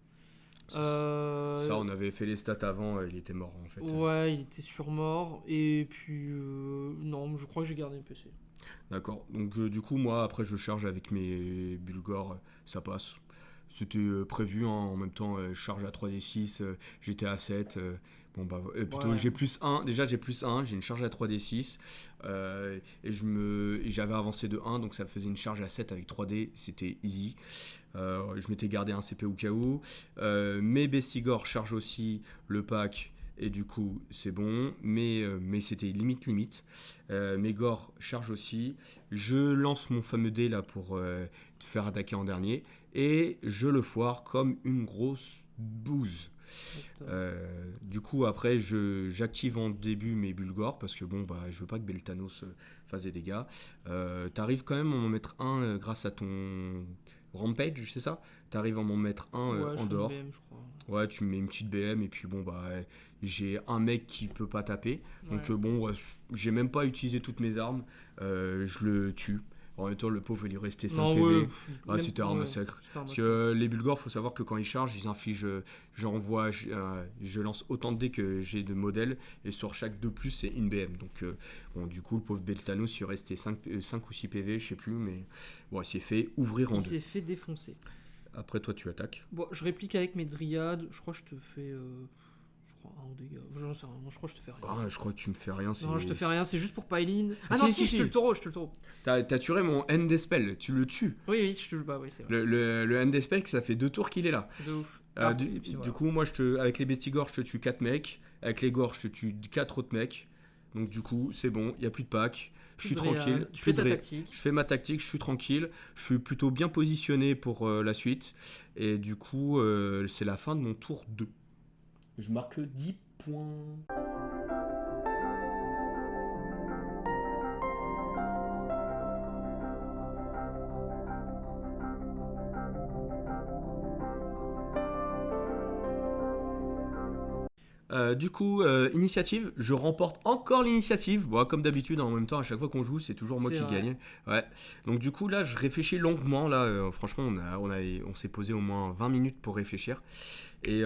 ça, on avait fait les stats avant, il était mort en fait. Ouais, il était surmort. Et puis, non, je crois que j'ai gardé le PC. D'accord. Donc du coup, moi, après, je charge avec mes Bulgors, ça passe. C'était prévu, hein. En même temps, charge à 3d6, j'étais à 7. Bon, bah, plutôt, Ouais. j'ai plus 1. Déjà, j'ai plus 1, j'ai une charge à 3d6. Et j'avais avancé de 1, donc ça me faisait une charge à 7 avec 3d, c'était easy. Je m'étais gardé un CP au cas où. Mes Bestigor chargent aussi le pack. Et du coup, c'est bon, mais c'était limite. Mes Gors chargent aussi. Je lance mon fameux dé là pour te faire attaquer en dernier. Et je le foire comme une grosse bouse. Du coup, après, j'active en début mes Bulgors parce que bon, bah, je veux pas que Beltanos fasse des dégâts. T'arrives quand même à m'en mettre un grâce à ton Rampage, c'est ça? T'arrives à m'en mettre un Ouais, je en fais une dehors. BM, je crois. Ouais, tu me mets une petite BM et puis bon, bah, j'ai un mec qui peut pas taper. Donc Ouais. bon, j'ai même pas utilisé toutes mes armes. Je le tue. En même temps, le pauvre, il lui restait 5 Non, PV. ouais. Ah, c'était un massacre. C'était un Parce massacre. que les Bulgars, faut savoir que quand ils chargent, ils infligent. Je lance autant de dés que j'ai de modèles. Et sur chaque 2 plus, c'est une BM. Donc, bon, du coup, le pauvre Beltanos, il lui restait 5 ou 6 PV, je sais plus. Mais bon, il s'est fait ouvrir en Il deux. s'est fait défoncer. Après, toi, tu attaques. Bon, je réplique avec mes dryades. Je crois que je te fais. Je crois un dégât. J'en sais rien. Moi, je crois que je te fais rien. Ah, je crois que tu me fais rien. Non, je te fais rien. C'est juste pour Pylene. Ah, Ah non, si, si, je te le taureau. Je te le taureau. T'as tué mon end des spells, tu le tues. Oui, je te le bats. Oui, c'est vrai. Le end des spells, ça fait 2 tours qu'il est là. De ouf. Du Voilà. coup, moi, avec les Bestigors, je te tue 4 mecs. Avec les Gors, je te tue 4 autres mecs. Donc, du coup, c'est bon, il n'y a plus de pack. Je suis Dryade. tranquille. Tu fais ta tactique. Je fais ma tactique, je suis tranquille. Je suis plutôt bien positionné pour la suite. Et du coup, c'est la fin de mon tour 2. Je marque 10 points. Du coup, initiative, je remporte encore l'initiative. Bon, comme d'habitude, en même temps, à chaque fois qu'on joue, c'est toujours moi C'est qui vrai. gagne. Ouais. Donc du coup, là, je réfléchis longuement. Là, franchement, on s'est posé au moins 20 minutes pour réfléchir. Et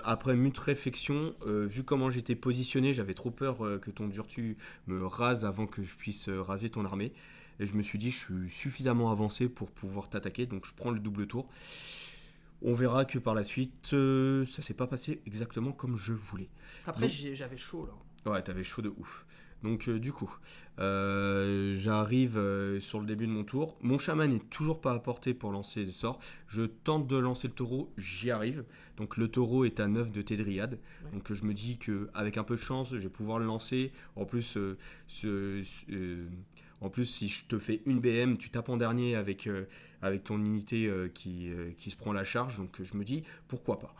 après mute réflexion, vu comment j'étais positionné, j'avais trop peur que ton Durtu me rase avant que je puisse raser ton armée. Et je me suis dit, je suis suffisamment avancé pour pouvoir t'attaquer, donc je prends le double tour. On verra que par la suite, ça s'est pas passé exactement comme je voulais. Après, Donc- j'avais chaud là. Ouais, t'avais chaud de ouf. Donc du coup, j'arrive sur le début de mon tour. Mon chaman n'est toujours pas à portée pour lancer des sorts. Je tente de lancer le taureau, j'y arrive. Donc le taureau est à 9 de tes dryades. Ouais. Donc je me dis qu'avec un peu de chance, je vais pouvoir le lancer. En plus, si je te fais une BM, tu tapes en dernier avec ton unité qui se prend la charge. Donc je me dis, pourquoi pas.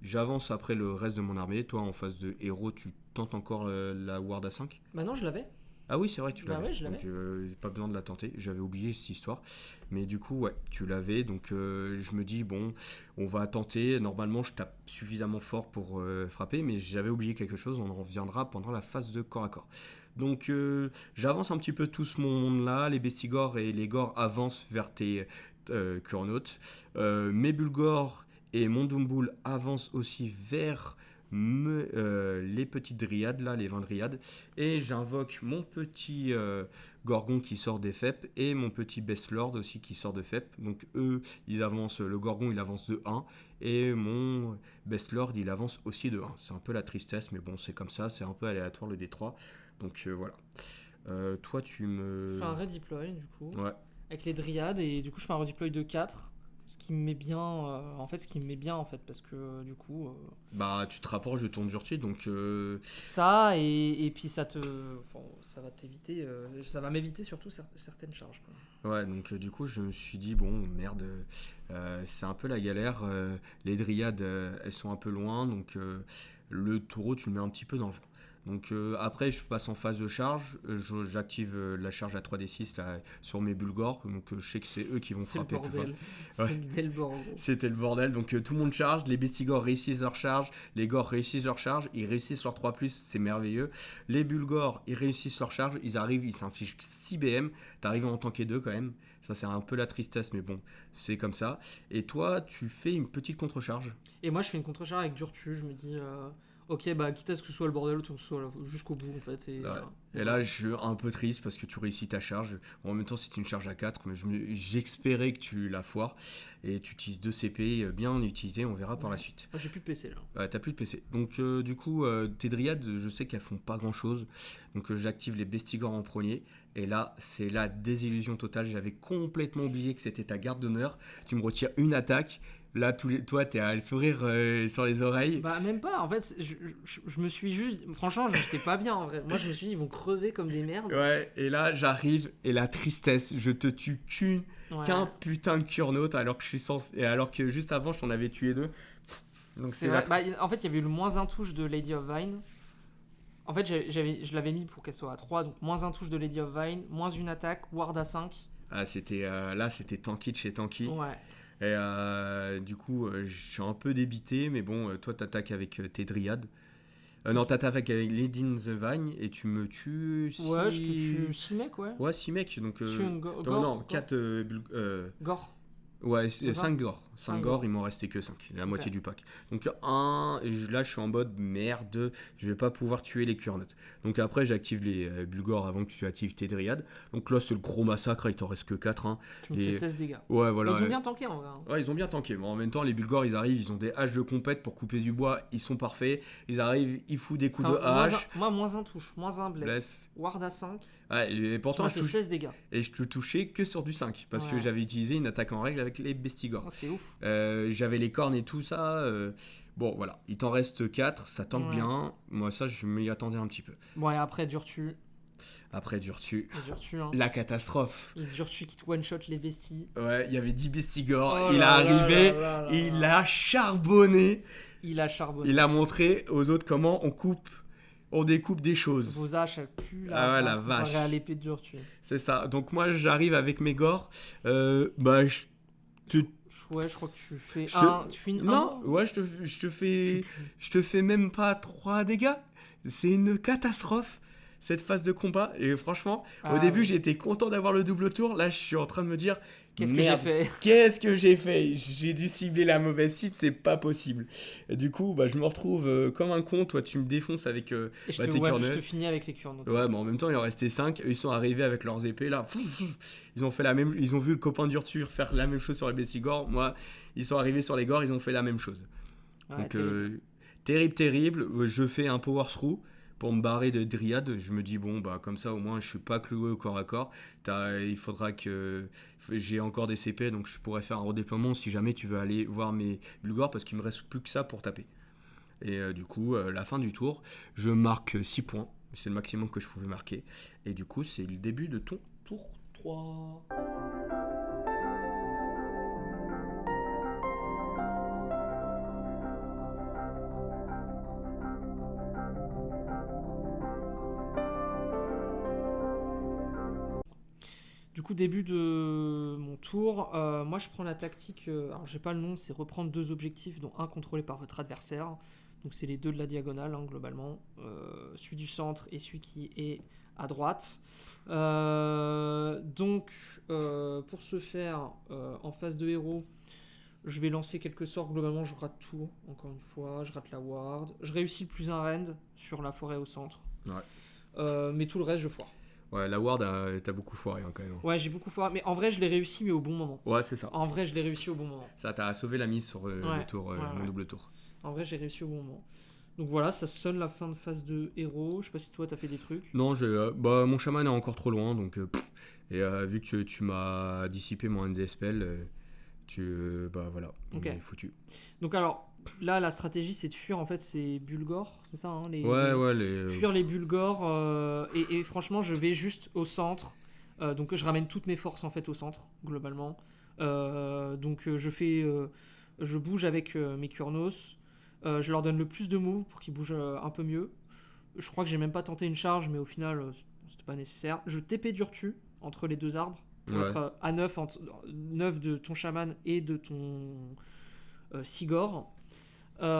j'avance après le reste de mon armée. Toi, en phase de héros, tu tentes encore la Ward à 5. Bah non, je l'avais. Ah oui, c'est vrai que tu Bah l'avais. ouais, je l'avais. Donc, pas besoin de la tenter. J'avais oublié cette histoire. Mais du coup, ouais, tu l'avais. Donc, je me dis, bon, on va tenter. Normalement, je tape suffisamment fort pour frapper. Mais j'avais oublié quelque chose. On en reviendra pendant la phase de corps à corps. Donc, j'avance un petit peu tout ce monde-là. Les Bestigors et les Gors avancent vers tes Kurnoth. Mes Bulgors et mon Dumboul avancent aussi vers les petites dryades, là, les 20 dryades. Et j'invoque mon petit Gorgon qui sort des FEP et mon petit Best Lord aussi qui sort de FEP. Donc eux, ils avancent, le Gorgon il avance de 1 et mon Best Lord il avance aussi de 1. C'est un peu la tristesse, mais bon, c'est comme ça, c'est un peu aléatoire le D3. Donc voilà. Toi, tu me. Je fais un redeploy du coup. Ouais. Avec les dryades et du coup je fais un redeploy de 4. Ce qui me met bien en fait parce que du coup Bah tu te rapproches de ton Durti donc ça et puis ça va t'éviter ça va m'éviter surtout certaines charges quoi. Ouais, donc du coup je me suis dit bon merde, c'est un peu la galère, les dryades elles sont un peu loin donc le taureau tu le mets un petit peu dans le vent. Donc après je passe en phase de charge, j'active la charge à 3d6 là, sur mes Bulgors, donc je sais que c'est eux qui vont frapper plus fort. C'était le bordel. C'était le bordel, donc tout le monde charge, les Bestigors réussissent leur charge, les Gors réussissent leur charge, ils réussissent leur 3+, c'est merveilleux. Les Bulgors, ils réussissent leur charge, ils arrivent, ils s'infligent 6 BM, t'arrives à en tanker 2 quand même, ça c'est un peu la tristesse mais bon, c'est comme ça. Et toi, tu fais une petite contre-charge. Et moi je fais une contre-charge avec Durtu, je me dis ok, bah quitte à ce que ce soit le bordel ou que ce soit jusqu'au bout en fait. Et, ouais. Et là, je suis un peu triste parce que tu réussis ta charge. Bon, en même temps, c'est une charge à 4, mais j'espérais que tu la foires. Et tu utilises 2 CP bien utilisés, on verra par la suite. J'ai plus de PC là. Ouais, t'as plus de PC. Donc, du coup, tes dryades, je sais qu'elles font pas grand chose. Donc, j'active les Bestigors en premier. Et là, c'est la désillusion totale. J'avais complètement oublié que c'était ta garde d'honneur. Tu me retires une attaque. Là, toi, t'es à le sourire sur les oreilles. Bah, même pas. En fait, je me suis juste. Franchement, j'étais pas bien en vrai. Moi, je me suis dit, ils vont crever comme des merdes. Ouais, et là, j'arrive, et la tristesse, je te tue qu'un putain de Kurnoth, alors que je suis censé. Et alors que juste avant, je t'en avais tué 2. Donc, c'est vrai. En fait, il y avait eu le -1 touche de Lady of Vine. En fait, je l'avais mis pour qu'elle soit à 3. Donc, -1 touche de Lady of Vine, -1 attaque, Ward à 5. Ah, c'était. Là, c'était Tanky de chez Tanky. Ouais. Et du coup, je suis un peu débité, mais bon, toi, t'attaques avec tes dryades. Non, t'attaques avec Lady in the Vine et tu me tues. Ouais, je te tue 6 mecs, ouais. Ouais, 6 mecs. Donc, non, 4. Gore. Ouais, 5 Gors. 5 Gors, Gore. il m'en restait que 5, la moitié du pack. Donc là je suis en mode merde, je vais pas pouvoir tuer les Kurnoth. Donc après j'active les Bulgors avant que tu actives tes dryades. Donc là c'est le gros massacre, il t'en reste que 4. Hein. Tu me fais 16 dégâts. Ouais, voilà. Ils ont bien tanké en vrai. Ouais, ils ont bien tanké. Bon, en même temps les Bulgors ils arrivent, ils ont des haches de compète pour couper du bois, ils sont parfaits. Ils arrivent, ils foutent des coups de hache. Moi, -1 touche, -1 blesse. Ward à 5. Ouais, et pourtant je touche 16 dégâts. Et je te touchais que sur du 5 parce que j'avais utilisé une attaque en règle avec les Bestigors. C'est ouf. J'avais les cornes et tout ça. Bon, voilà. Il t'en reste 4. Ça tank bien. Moi, ça, je m'y attendais un petit peu. Bon, et après, Durtu. Hein. La catastrophe. Et Durtu qui te one-shot les besties. Ouais, il y avait 10 Bestigors. Il est arrivé. Il a charbonné. Il a montré aux autres comment on découpe des choses. Vos haches, elles puent la vache. À l'épée de Durtu. C'est ça. Donc, moi, j'arrive avec mes gors. Ouais, je crois que tu fais Non, ouais, je te fais même pas 3 dégâts. C'est une catastrophe cette phase de combat. Et franchement, au début, j'étais content d'avoir le double tour. Là, je suis en train de me dire qu'est-ce que j'ai fait ? Qu'est-ce que j'ai fait ? J'ai dû cibler la mauvaise cible, c'est pas possible. Et du coup, je me retrouve comme un con. Toi, tu me défonces avec tes Kurnoth. Je te finis avec les Kurnoth. Ouais, mais en même temps, il en restait 5. Ils sont arrivés avec leurs épées là. Ils ont vu le copain d'Urtur faire la même chose sur les Bestigors. Moi, ils sont arrivés sur les Gors, ils ont fait la même chose. Ouais, donc, terrible. Je fais un power through pour me barrer de dryade. Je me dis, bon, comme ça, au moins, je suis pas cloué au corps à corps. Il faudra que j'ai encore des CP, donc je pourrais faire un redéploiement si jamais tu veux aller voir mes Bulgors, parce qu'il me reste plus que ça pour taper. Et du coup, la fin du tour, je marque 6 points. C'est le maximum que je pouvais marquer. Et du coup, c'est le début de ton tour 3. coup, début de mon tour, moi je prends la tactique, alors j'ai pas le nom, c'est reprendre 2 objectifs, dont un contrôlé par votre adversaire. Donc c'est les 2 de la diagonale, hein, globalement. Celui du centre et celui qui est à droite. Donc, pour ce faire, en phase de héros, je vais lancer quelques sorts. Globalement, je rate tout, encore une fois. Je rate la ward. Je réussis le plus un rend sur la forêt au centre. Ouais. Mais tout le reste, je foire. Ouais, la ward, t'as beaucoup foiré quand même. Ouais, j'ai beaucoup foiré. Mais en vrai, je l'ai réussi, mais au bon moment. Ouais, c'est ça. En vrai, je l'ai réussi au bon moment. Ça t'a sauvé la mise sur le tour, mon double tour. En vrai, j'ai réussi au bon moment. Donc voilà, ça sonne la fin de phase de héros. Je sais pas si toi, t'as fait des trucs. Non, mon chaman est encore trop loin, donc... vu que tu m'as dissipé mon ND spell, voilà, Ok. on est foutu. Donc alors, là, la stratégie, c'est de fuir, en fait, ces Bulgors, c'est ça, hein, fuir les Bulgors, et franchement, je vais juste au centre. Donc je ramène toutes mes forces, en fait, au centre, globalement. Donc je bouge avec mes Kurnos. Je leur donne le plus de moves pour qu'ils bougent un peu mieux. Je crois que j'ai même pas tenté une charge, mais au final, c'était pas nécessaire. Je TP d'Urtu entre les 2 arbres pour être à 9, 9 de ton chaman et de ton Sigor. Je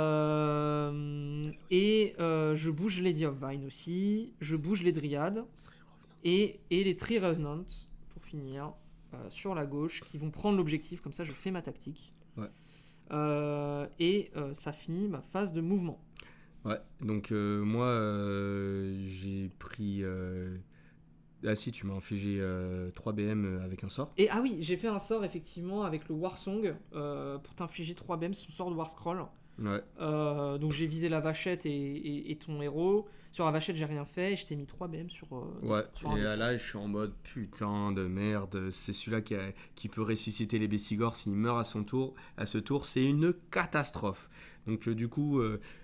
bouge les Diovine aussi. Je bouge les Dryades. Et les Tree Resonant, pour finir, sur la gauche, qui vont prendre l'objectif. Comme ça, je fais ma tactique. Ouais. Ça finit ma phase de mouvement. Ouais, donc moi j'ai pris... Ah si, tu m'as infligé 3 BM avec un sort. Et ah oui, j'ai fait un sort effectivement avec le Warsong pour t'infliger 3 BM, son sort de Warscroll. Ouais. Donc j'ai visé la vachette et ton héros. Sur la vachette, j'ai rien fait et je t'ai mis 3 BM sur. Sur et là, je suis en mode putain de merde. C'est celui-là qui peut ressusciter les Bessigors s'il meurt à ce tour. C'est une catastrophe. Donc du coup,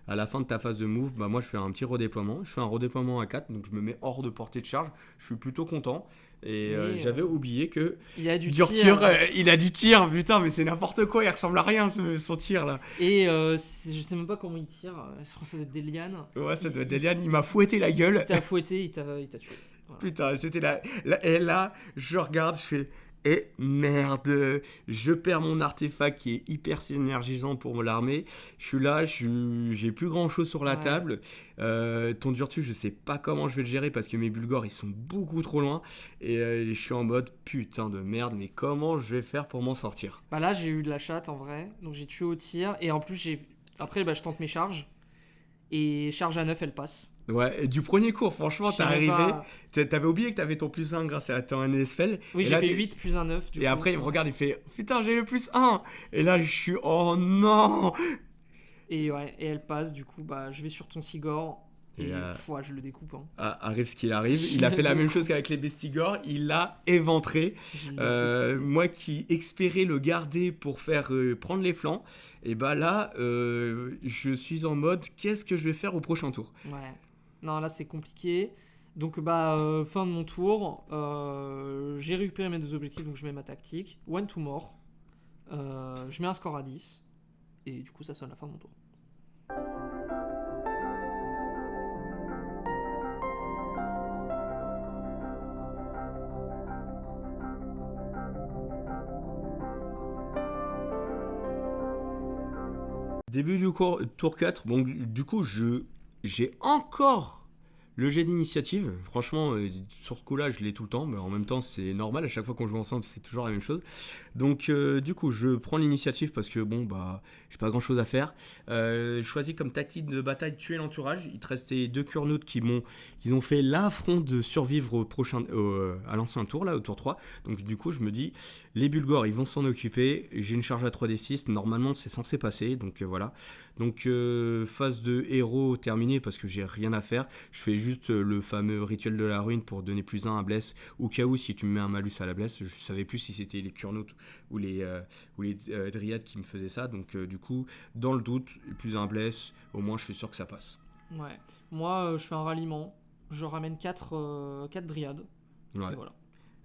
à la fin de ta phase de move, moi je fais un petit redéploiement. Je fais un redéploiement à 4, donc je me mets hors de portée de charge. Je suis plutôt content. Et j'avais oublié que il a du tir. Il a du tir, putain, mais c'est n'importe quoi. Il ressemble à rien son tir là. Et je sais même pas comment il tire. Je crois que ça doit être des lianes. Ouais, ça doit être des lianes. Il m'a fouetté la gueule. Il t'a fouetté, il t'a tué. Voilà. Putain, c'était là. Et là, je regarde, je fais. Et merde, je perds mon artefact qui est hyper synergisant pour l'armée. Je suis là, j'ai plus grand chose sur la table. Ton Durtu, je sais pas comment je vais le gérer parce que mes Bulgors ils sont beaucoup trop loin. Et je suis en mode putain de merde, mais comment je vais faire pour m'en sortir ? Bah là, j'ai eu de la chatte en vrai. Donc j'ai tué au tir. Et en plus, après, je tente mes charges. Et charge à 9, elle passe. Ouais, et du premier cours, franchement, t'es arrivé. T'avais oublié que t'avais ton plus 1 grâce à ton NSFL. Oui, j'ai fait 8 plus un 9. Et après, il me regarde, il fait putain, j'ai le plus 1. Et là, je suis oh non. Et elle passe, du coup, je vais sur ton Sigor. Et je le découpe. Hein. Arrive ce qu'il arrive. Il a fait la même chose qu'avec les Bestigors. Il l'a éventré. Moi qui espérais le garder pour faire prendre les flancs. Et là, je suis en mode qu'est-ce que je vais faire au prochain tour ? Ouais. Non, là, c'est compliqué. Donc, fin de mon tour. J'ai récupéré mes 2 objectifs. Donc, je mets ma tactique. 1 to more. Je mets un score à 10. Et du coup, ça sonne la fin de mon tour. Début du tour 4, bon, du coup, j'ai encore le jet d'initiative. Franchement, sur ce coup-là, je l'ai tout le temps, mais en même temps, c'est normal. À chaque fois qu'on joue ensemble, c'est toujours la même chose. Donc, du coup, je prends l'initiative parce que, j'ai pas grand-chose à faire. Je choisis comme tactique de bataille de tuer l'entourage. Il te restait 2 Kurnout qui ont fait l'affront de survivre à l'ancien tour, là, au tour 3. Donc, du coup, je me dis, les Bulgors, ils vont s'en occuper. J'ai une charge à 3d6. Normalement, c'est censé passer. Donc, voilà. Donc, phase de héros terminée parce que j'ai rien à faire. Je fais juste le fameux rituel de la ruine pour donner plus 1 à blesse. Au cas où, si tu me mets un malus à la blesse, je savais plus si c'était les Kurnout ou les Dryades qui me faisaient ça. Donc, du coup, dans le doute, plus 1 blesse, au moins je suis sûr que ça passe. Ouais. Moi, je fais un ralliement. Je ramène 4 Dryades. Ouais. Et voilà.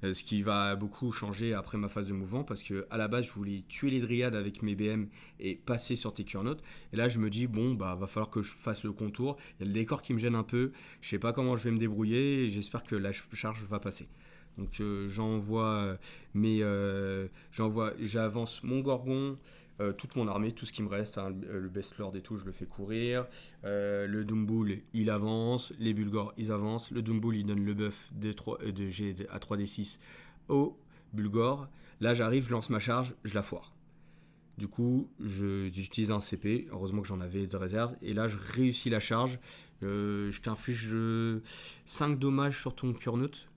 Ce qui va beaucoup changer après ma phase de mouvement parce que à la base je voulais tuer les Dryades avec mes BM et passer sur tes Kurnout. Et là je me dis va falloir que je fasse le contour. Il y a le décor qui me gêne un peu. Je sais pas comment je vais me débrouiller et j'espère que la charge va passer. Donc j'avance mon Gorgon, toute mon armée, tout ce qui me reste, hein, le Best Lord et tout, je le fais courir. Le Doombull, il avance. Les Bulgors, ils avancent. Le Doombull, il donne le buff de G à 3d6 au Bulgor. Là, j'arrive, je lance ma charge, je la foire. Du coup, j'utilise un CP. Heureusement que j'en avais de réserve. Et là, je réussis la charge. Je t'inflige 5 dommages sur ton Kurnout.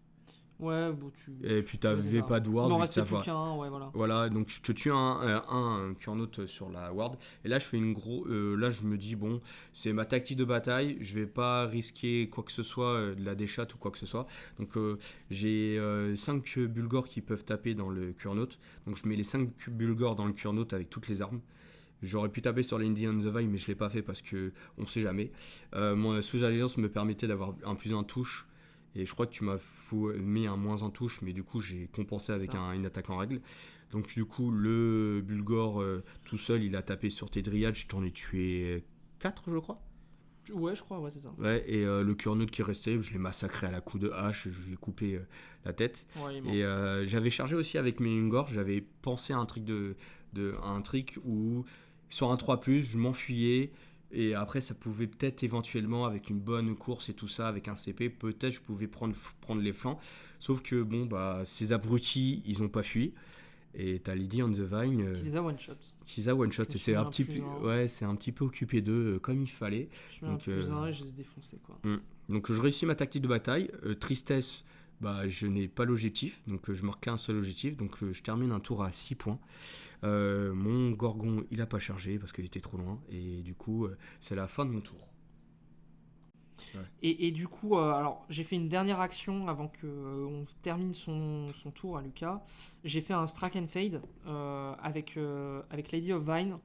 Ouais, bon, Et puis t'avais pas de ward. Il m'en restait plus qu'un, ouais, voilà. Voilà, donc je te tue un Kurnout sur la ward. Et là, je fais là, je me dis, bon, c'est ma tactique de bataille. Je vais pas risquer quoi que ce soit, de la déchatte ou quoi que ce soit. Donc j'ai 5 Bulgors qui peuvent taper dans le Kurnout. Donc je mets les 5 Bulgors dans le Kurnout avec toutes les armes. J'aurais pu taper sur l'Indy on the Vine, mais je l'ai pas fait parce que on sait jamais. Mon sous-allégeance me permettait d'avoir un +1 touche. Et je crois que tu m'as mis un -1 touche, mais du coup j'ai compensé avec une attaque en règle. Donc du coup le Bulgor tout seul, il a tapé sur tes dryades, je t'en ai tué 4 je crois. Ouais, je crois, ouais, c'est ça. Ouais, et le Kurnout qui restait, je l'ai massacré à la coup de hache, je lui ai coupé la tête. Ouais, et j'avais chargé aussi avec mes Ungor, j'avais pensé à un truc où sur un 3+, je m'enfuyais. Et après, ça pouvait peut-être éventuellement, avec une bonne course et tout ça, avec un CP, peut-être je pouvais prendre les flancs. Sauf que, bon, bah, ces abrutis, ils ont pas fui. Et t'as Lady on the Vine. Qui les a one-shot. Et c'est un petit peu occupé d'eux comme il fallait. Je suis un +1 et je les ai défoncés, quoi. Donc je réussis ma tactique de bataille. Tristesse, bah, je n'ai pas l'objectif. Donc je marque qu'un seul objectif. Donc je termine un tour à 6 points. Mon Gorgon, il a pas chargé parce qu'il était trop loin. Et du coup, c'est la fin de mon tour. Ouais. Et du coup, alors j'ai fait une dernière action avant qu'on termine son tour à Lucas. J'ai fait un Strike and Fade avec Lady of Vine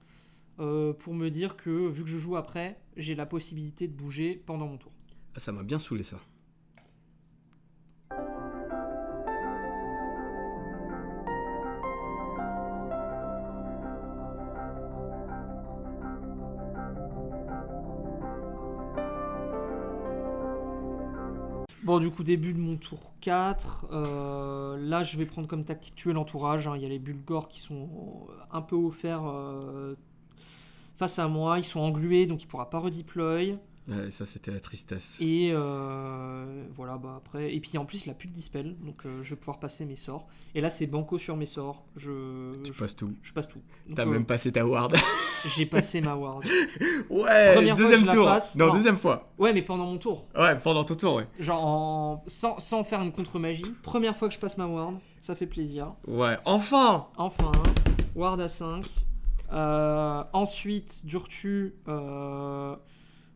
pour me dire que vu que je joue après, j'ai la possibilité de bouger pendant mon tour. Ah, ça m'a bien saoulé ça. Bon, du coup, début de mon tour 4. Là, je vais prendre comme tactique tuer l'entourage. Hein. Il y a les Bulgors qui sont un peu offerts face à moi. Ils sont englués, donc il ne pourra pas redeploy. Ouais, ça, c'était la tristesse. Et voilà, bah après. Et puis en plus, il n'a plus de dispel, donc je vais pouvoir passer mes sorts. Et là, c'est banco sur mes sorts. Tu passes tout. Je passe tout. Donc, t'as même passé ta ward. J'ai passé ma ward. Ouais, Première deuxième fois tour. Non, deuxième fois. Ouais, mais pendant mon tour. Ouais, pendant ton tour, ouais. Genre sans faire une contre-magie. Première fois que je passe ma ward, ça fait plaisir. Ouais, enfin, ward à 5. Ensuite, Durtu,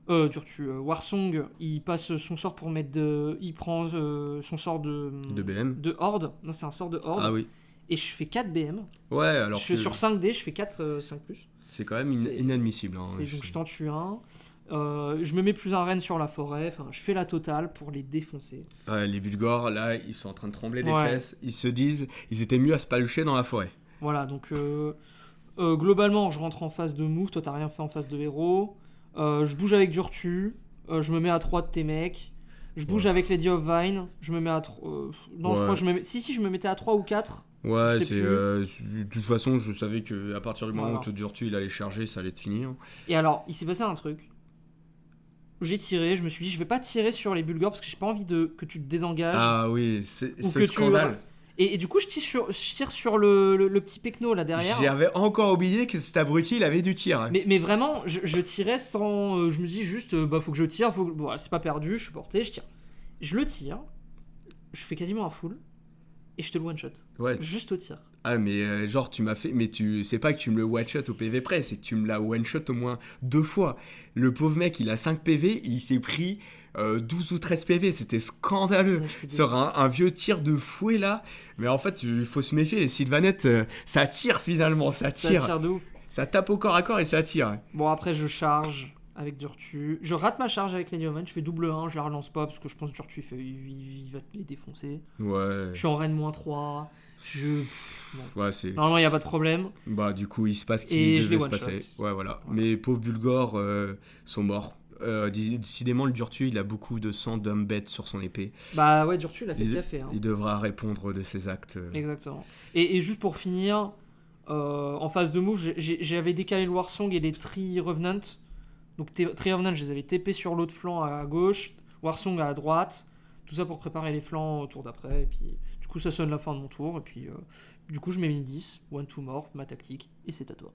Warsong, il passe son sort pour mettre il prend son sort de BM. De Horde. Non, c'est un sort de Horde. Ah oui. Et je fais 4 BM. Ouais, alors sur 5D, je fais 4 5+. C'est quand même inadmissible. Hein, donc je t'en tue un. Je me mets plus un renne sur la forêt. Enfin, je fais la totale pour les défoncer. Ouais, les Bulgors, là, ils sont en train de trembler des fesses. Ils se disent, ils étaient mieux à se palucher dans la forêt. Voilà, donc globalement, je rentre en phase de move. Toi, t'as rien fait en phase de héros. Je bouge avec Durtu. Je me mets à 3 de tes mecs. Je bouge avec Lady of Vine. Je me mets à 3. Non, je crois que je me mets. Si, je me mettais à 3 ou 4. Ouais, de toute façon, je savais qu'à partir du moment où Durtu il allait charger, ça allait te finir. Et alors, il s'est passé un truc. J'ai tiré, je me suis dit, je vais pas tirer sur les Bulgors parce que j'ai pas envie que tu te désengages. Ah oui, c'est ce scandale. Et du coup, je tire sur le petit pecno là derrière. J'avais encore oublié que cet abruti, il avait du tir. Mais vraiment, je tirais sans. Je me dis juste, faut que je tire, bon, c'est pas perdu, je suis porté, je tire. Je le tire, je fais quasiment un full, et je te le one-shot. Ouais. Juste au tir. Ah, mais genre, tu m'as fait. Mais c'est pas que tu me le one-shot au PV près, c'est que tu me l'as one-shot au moins 2 fois. Le pauvre mec, il a 5 PV, et il s'est pris 12 ou 13 PV, c'était scandaleux. Ouais, sur un vieux tir de fouet là. Mais en fait, il faut se méfier, les Sylvanettes, ça tire finalement, ça tire. Ça tire de ouf. Ça tape au corps à corps et ça tire. Bon, après, je charge avec Durtu. Je rate ma charge avec Lady of Vine, je fais double 1, je la relance pas parce que je pense que Durtu il va les défoncer. Ouais. Je suis en reine -3. Ouais, c'est... Normalement, il n'y a pas de problème. Bah, du coup, il se passe ce qui devait se passer. Ouais, voilà. Ouais. Mais pauvres Bulgors sont morts. décidément, le Durtu, il a beaucoup de sang d'homme bête sur son épée. Bah ouais, Durtu, il a fait le café. Il devra répondre de ses actes. Exactement. Et juste pour finir, en phase de move, j'avais décalé le Warsong et les Tree Revenant. Donc Tree Revenant, je les avais TP sur l'autre flanc à gauche, Warsong à droite. Tout ça pour préparer les flancs au tour d'après. Et puis, du coup, ça sonne la fin de mon tour. Et puis, du coup, je mets mes 10, one to more, ma tactique, et c'est à toi.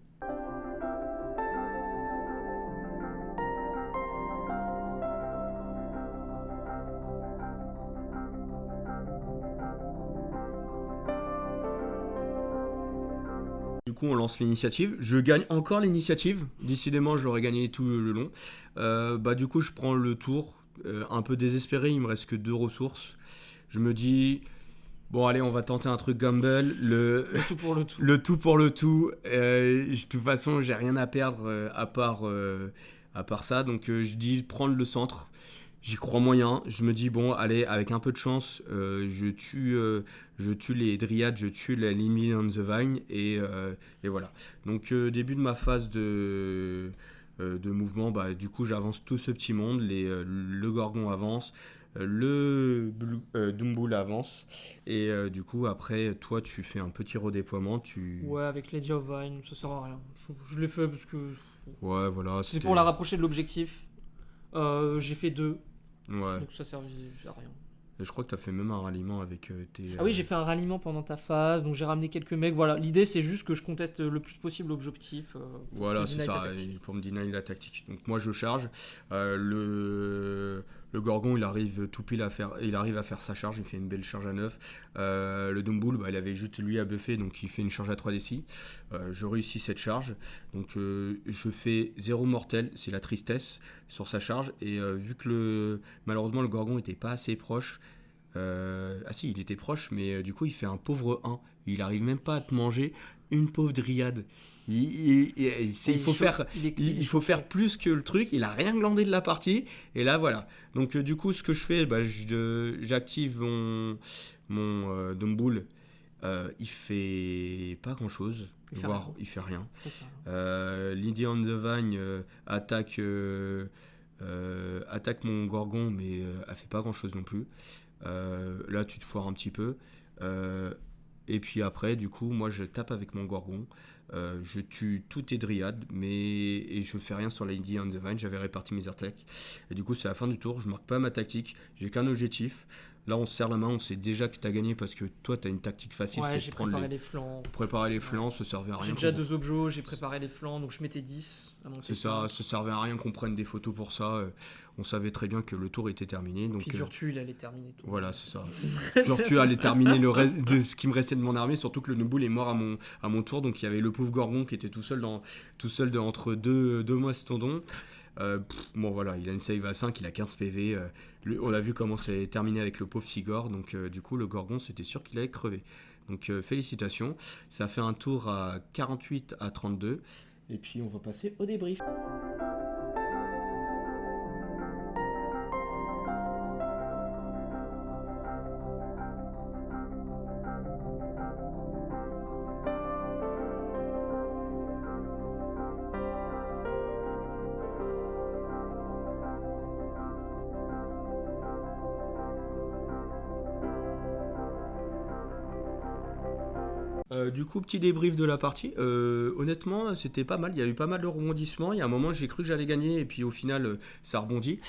Du coup, on lance l'initiative. Je gagne encore l'initiative. Décidément, je l'aurais gagné tout le long. Du coup, je prends le tour. Un peu désespéré, il me reste que 2 ressources. Je me dis, bon, allez, on va tenter un truc gamble. Le tout pour le tout. Le tout pour le tout. De toute façon, j'ai rien à perdre à part ça. Donc, je dis prendre le centre. J'y crois moyen. Je me dis, bon, allez, avec un peu de chance, je tue les Dryades, je tue la Lily on the Vine. Et voilà. Donc, début de ma phase de mouvement, du coup, j'avance tout ce petit monde. Le Gorgon avance. Le Dumboul avance. Et du coup, après, toi, tu fais un petit redéploiement. Ouais, avec Lady of Vine, ça sert à rien. Je l'ai fait parce que. Ouais, voilà. C'est pour la rapprocher de l'objectif. J'ai fait 2. Ouais. Donc ça sert à rien. Et je crois que tu as fait même un ralliement avec tes. Ah oui, j'ai fait un ralliement pendant ta phase, donc j'ai ramené quelques mecs. Voilà, l'idée c'est juste que je conteste le plus possible l'objectif. Voilà, c'est ça, pour me deny la tactique. Donc moi je charge. Le Gorgon il arrive tout pile à faire sa charge, il fait une belle charge à 9. Le Dumboul, il avait juste lui à buffer, donc il fait une charge à 3d6. Je réussis cette charge. Donc je fais 0 mortel, c'est la tristesse sur sa charge. Et vu que malheureusement le Gorgon n'était pas assez proche. Si, il était proche, mais du coup il fait un pauvre 1. Il arrive même pas à te manger une pauvre Dryade. Il faut faire plus que le truc. Il a rien glandé de la partie. Et là voilà. Donc du coup ce que je fais, j'active mon Dumboul. Il fait pas grand chose. Il fait rien. Lady on the Vine attaque mon Gorgon, mais elle fait pas grand chose non plus. Là tu te foires un petit peu. Et puis après, du coup, moi je tape avec mon Gorgon. Je tue toutes tes Dryades, et je fais rien sur Lady on the Vine. J'avais réparti mes attaques. Et du coup, c'est la fin du tour. Je marque pas ma tactique. J'ai qu'un objectif. Là, on se serre la main. On sait déjà que tu as gagné parce que toi, tu as une tactique facile. Ouais, j'ai préparé les flancs. Préparer les flancs, ça servait à rien. J'ai déjà 2 objets, j'ai préparé les flancs, donc je mettais 10. C'est ça, ça servait à rien qu'on prenne des photos pour ça. On savait très bien que le tour était terminé. Donc, puis Durtu, il allait terminer tout. Voilà, c'est ça. Durtu allait terminer le reste de ce qui me restait de mon armée, surtout que le Dumboul est mort à mon tour. Donc il y avait le pauvre Gorgon qui était tout seul entre deux mastodons. Bon voilà, il a une save à 5, il a 15 PV. On a vu comment c'est terminé avec le pauvre Sigor. Donc du coup, le Gorgon, c'était sûr qu'il allait crever. Donc félicitations. Ça fait un tour à 48 à 32. Et puis on va passer au débrief. Du coup, petit débrief de la partie. Honnêtement, c'était pas mal. Il y a eu pas mal de rebondissements. Il y a un moment, j'ai cru que j'allais gagner, et puis au final, ça rebondit.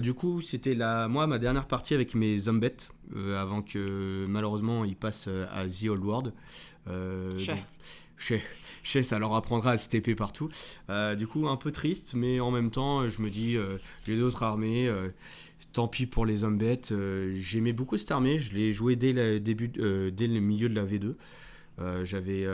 Du coup, c'était ma dernière partie avec mes Zombettes, avant que malheureusement ils passent à The Old World. Ça leur apprendra à se TP partout. Du coup, un peu triste, mais en même temps, je me dis, j'ai d'autres armées. Tant pis pour les Zombettes. J'aimais beaucoup cette armée. Je l'ai joué dès le milieu de la V2. J'avais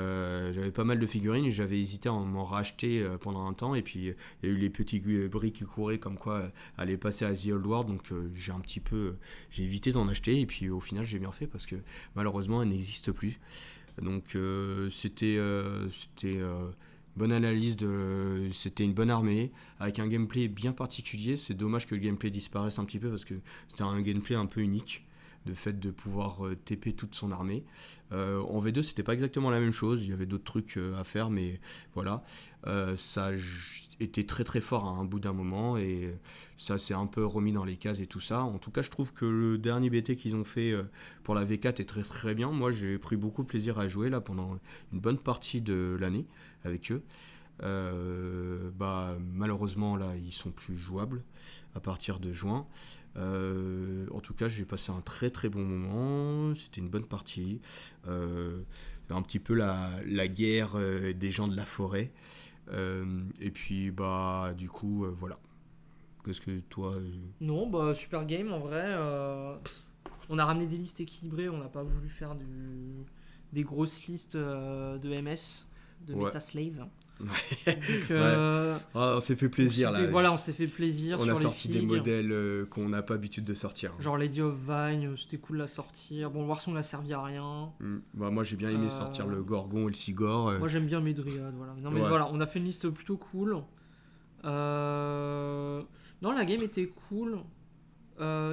pas mal de figurines, j'avais hésité à m'en racheter pendant un temps, et puis il y a eu les petits bruits qui couraient comme quoi aller passer à The Old World, donc j'ai évité d'en acheter, et puis au final j'ai bien fait parce que malheureusement elle n'existe plus. Donc c'était bonne analyse, c'était une bonne armée avec un gameplay bien particulier. C'est dommage que le gameplay disparaisse un petit peu parce que c'était un gameplay un peu unique. de fait de pouvoir TP toute son armée. En V2, c'était pas exactement la même chose, il y avait d'autres trucs à faire, mais voilà. Ça était très très fort à un bout d'un moment, et ça s'est un peu remis dans les cases et tout ça. En tout cas, je trouve que le dernier BT qu'ils ont fait pour la V4 est très très bien. Moi, j'ai pris beaucoup de plaisir à jouer là pendant une bonne partie de l'année avec eux. Malheureusement là ils sont plus jouables à partir de juin. En tout cas j'ai passé un très très bon moment, c'était une bonne partie. Un petit peu la guerre des gens de la forêt, et puis du coup voilà. Qu'est-ce que toi Non, super game en vrai. On a ramené des listes équilibrées, on n'a pas voulu faire des grosses listes de MS, de Ouais. Metaslave. Donc, Ouais. on s'est fait plaisir là. Voilà, on s'est fait plaisir. On sur a les sorti des figues. modèles qu'on n'a pas l'habitude de sortir. Genre Lady of Vine, c'était cool de la sortir. Bon, Warson n'a servi à rien. Moi j'ai bien aimé sortir le Gorgon et le Sigor. Moi j'aime bien mes Dryades, voilà. Non mais voilà, on a fait une liste plutôt cool. Non, la game était cool.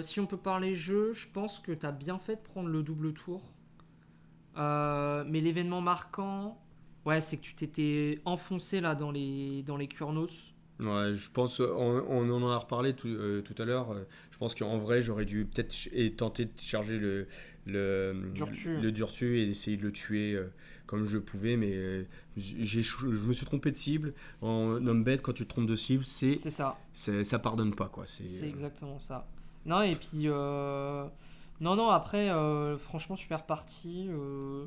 Si on peut parler jeu, je pense que t'as bien fait de prendre le double tour. Mais l'événement marquant, ouais, c'est que tu t'étais enfoncé là dans les Kurnos. Ouais, je pense, on en a reparlé tout à l'heure. Je pense qu'en vrai, j'aurais dû peut-être tenter de charger le Durtu et essayer de le tuer comme je pouvais, mais je me suis trompé de cible. En homme bête, quand tu te trompes de cible, c'est ça. Ça pardonne pas, quoi. C'est exactement ça. Non, et puis. Non, après, franchement, super partie.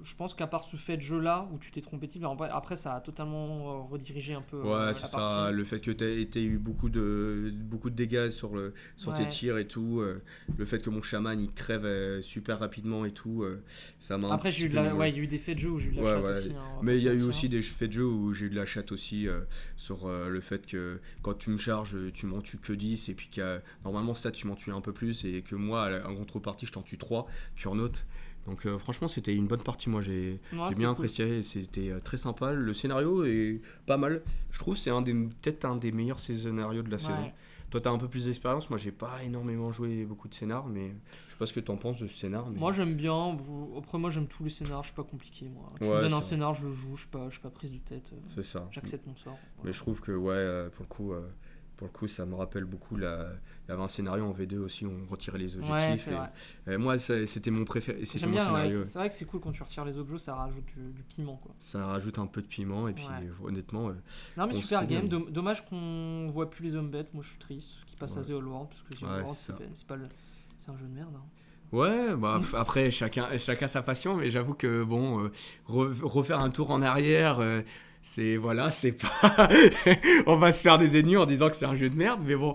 Je pense qu'à part ce fait de jeu-là, où tu t'es trompé de cible, après, ça a totalement redirigé un peu la partie. Ça. Le fait que tu aies eu beaucoup de dégâts sur tes tirs et tout, le fait que mon chaman, il crève super rapidement et tout, ça m'a... Après, il y a eu des faits de jeu où j'ai eu de la chatte aussi. Mais il y a eu aussi des faits de jeu où j'ai eu de la chatte aussi, sur le fait que quand tu me charges, tu m'en tues que 10, et puis normalement, ça, tu m'en tues un peu plus, et que moi, en contrepartie, je t'en tue 3, tu en notes. Donc franchement c'était une bonne partie, moi j'ai bien apprécié, c'était très sympa, le scénario est pas mal, je trouve c'est peut-être un des meilleurs scénarios de la saison. Toi t'as un peu plus d'expérience, moi j'ai pas énormément joué beaucoup de scénar, mais je sais pas ce que t'en penses de ce scénar. Mais... Moi j'aime bien, après moi j'aime tous les scénars, je suis pas compliqué moi. Tu me donnes un scénar, je le joue, je suis pas prise de tête, c'est ça. J'accepte mon sort. Mais je trouve que pour le coup, ça me rappelle beaucoup. Il y avait un scénario en V2 aussi où on retirait les objectifs. Moi, c'était mon préféré. C'était J'aime mon bien, scénario. c'est vrai que c'est cool quand tu retires les objets, ça rajoute du piment, quoi. Ça rajoute un peu de piment, et puis honnêtement. Non, mais super game. Dommage qu'on voit plus les hommes bêtes. Moi, je suis triste qu'ils passent à The Old World, parce que The Old World, c'est un jeu de merde. Hein. Ouais, après, chacun sa passion, mais j'avoue que refaire un tour en arrière. C'est pas on va se faire des ennemis en disant que c'est un jeu de merde, mais bon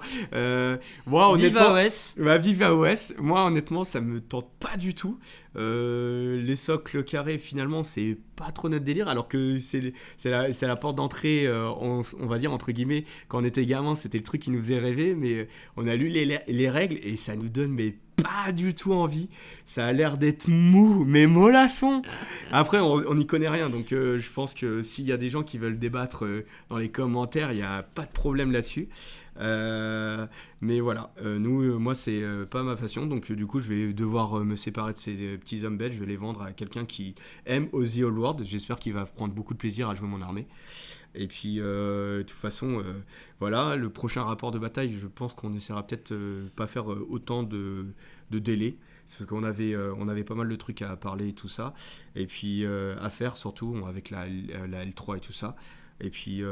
moi honnêtement vive AOS, moi honnêtement ça me tente pas du tout. Les socles carrés finalement c'est pas trop notre délire, alors que c'est la porte d'entrée, on va dire entre guillemets, quand on était gamin c'était le truc qui nous faisait rêver, mais on a lu les règles et ça nous donne pas du tout envie. Ça a l'air d'être mou, mais mollasson. Après, on n'y connaît rien, donc je pense que s'il y a des gens qui veulent débattre dans les commentaires, il n'y a pas de problème là-dessus. Mais voilà, moi c'est pas ma passion, donc du coup je vais devoir me séparer de ces petits hommes bêtes. Je vais les vendre à quelqu'un qui aime Ozzy Allward. J'espère qu'il va prendre beaucoup de plaisir à jouer mon armée. Et puis de toute façon voilà, le prochain rapport de bataille, je pense qu'on essaiera peut-être pas faire autant de délai, parce qu'on avait pas mal de trucs à parler et tout ça, et puis à faire surtout avec la L3 et tout ça. Et puis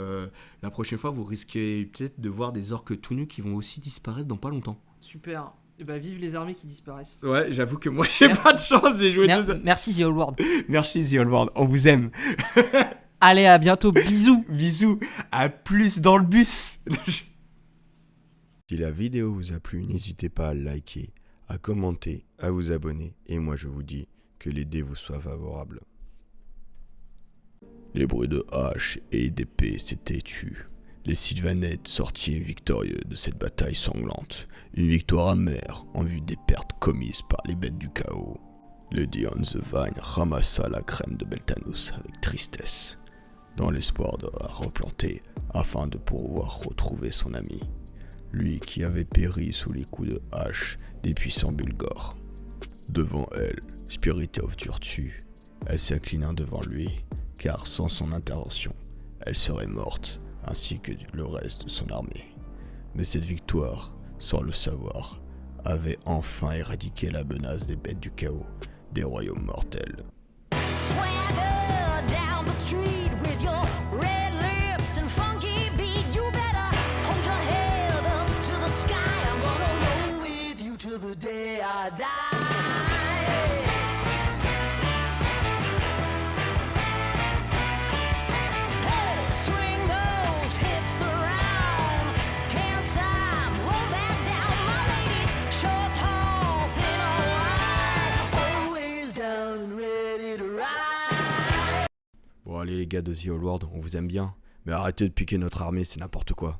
la prochaine fois vous risquez peut-être de voir des orques tout nus qui vont aussi disparaître dans pas longtemps. Super. Et vive les armées qui disparaissent. Ouais, j'avoue que moi j'ai pas de chance, j'ai joué Merci The Old World. Merci The Old World, on vous aime. Allez, à bientôt, bisous. Bisous, à plus dans le bus. Si la vidéo vous a plu, n'hésitez pas à liker, à commenter, à vous abonner, et moi je vous dis que les dés vous soient favorables. Les bruits de hache et d'épée s'étaient tus. Les Sylvanettes sortirent victorieux de cette bataille sanglante, une victoire amère en vue des pertes commises par les bêtes du chaos. Lady on the Vine ramassa la crème de Beltanos avec tristesse, dans l'espoir de la replanter afin de pouvoir retrouver son ami, lui qui avait péri sous les coups de hache des puissants Bulgors. Devant elle, Spirit of Virtue, elle s'inclina devant lui, car sans son intervention, elle serait morte, ainsi que le reste de son armée. Mais cette victoire, sans le savoir, avait enfin éradiqué la menace des bêtes du chaos des royaumes mortels. Swagger down the street with your red lips and funky beat. You better hold your head up to the sky. I'm gonna roll with you till the day I die. Hey, swing those hips around. Can't stop, roll back down. My ladies, short, tall, thin or wide, always down and ready to ride. Bon allez les gars de The Old World, on vous aime bien, mais arrêtez de piquer notre armée, c'est n'importe quoi.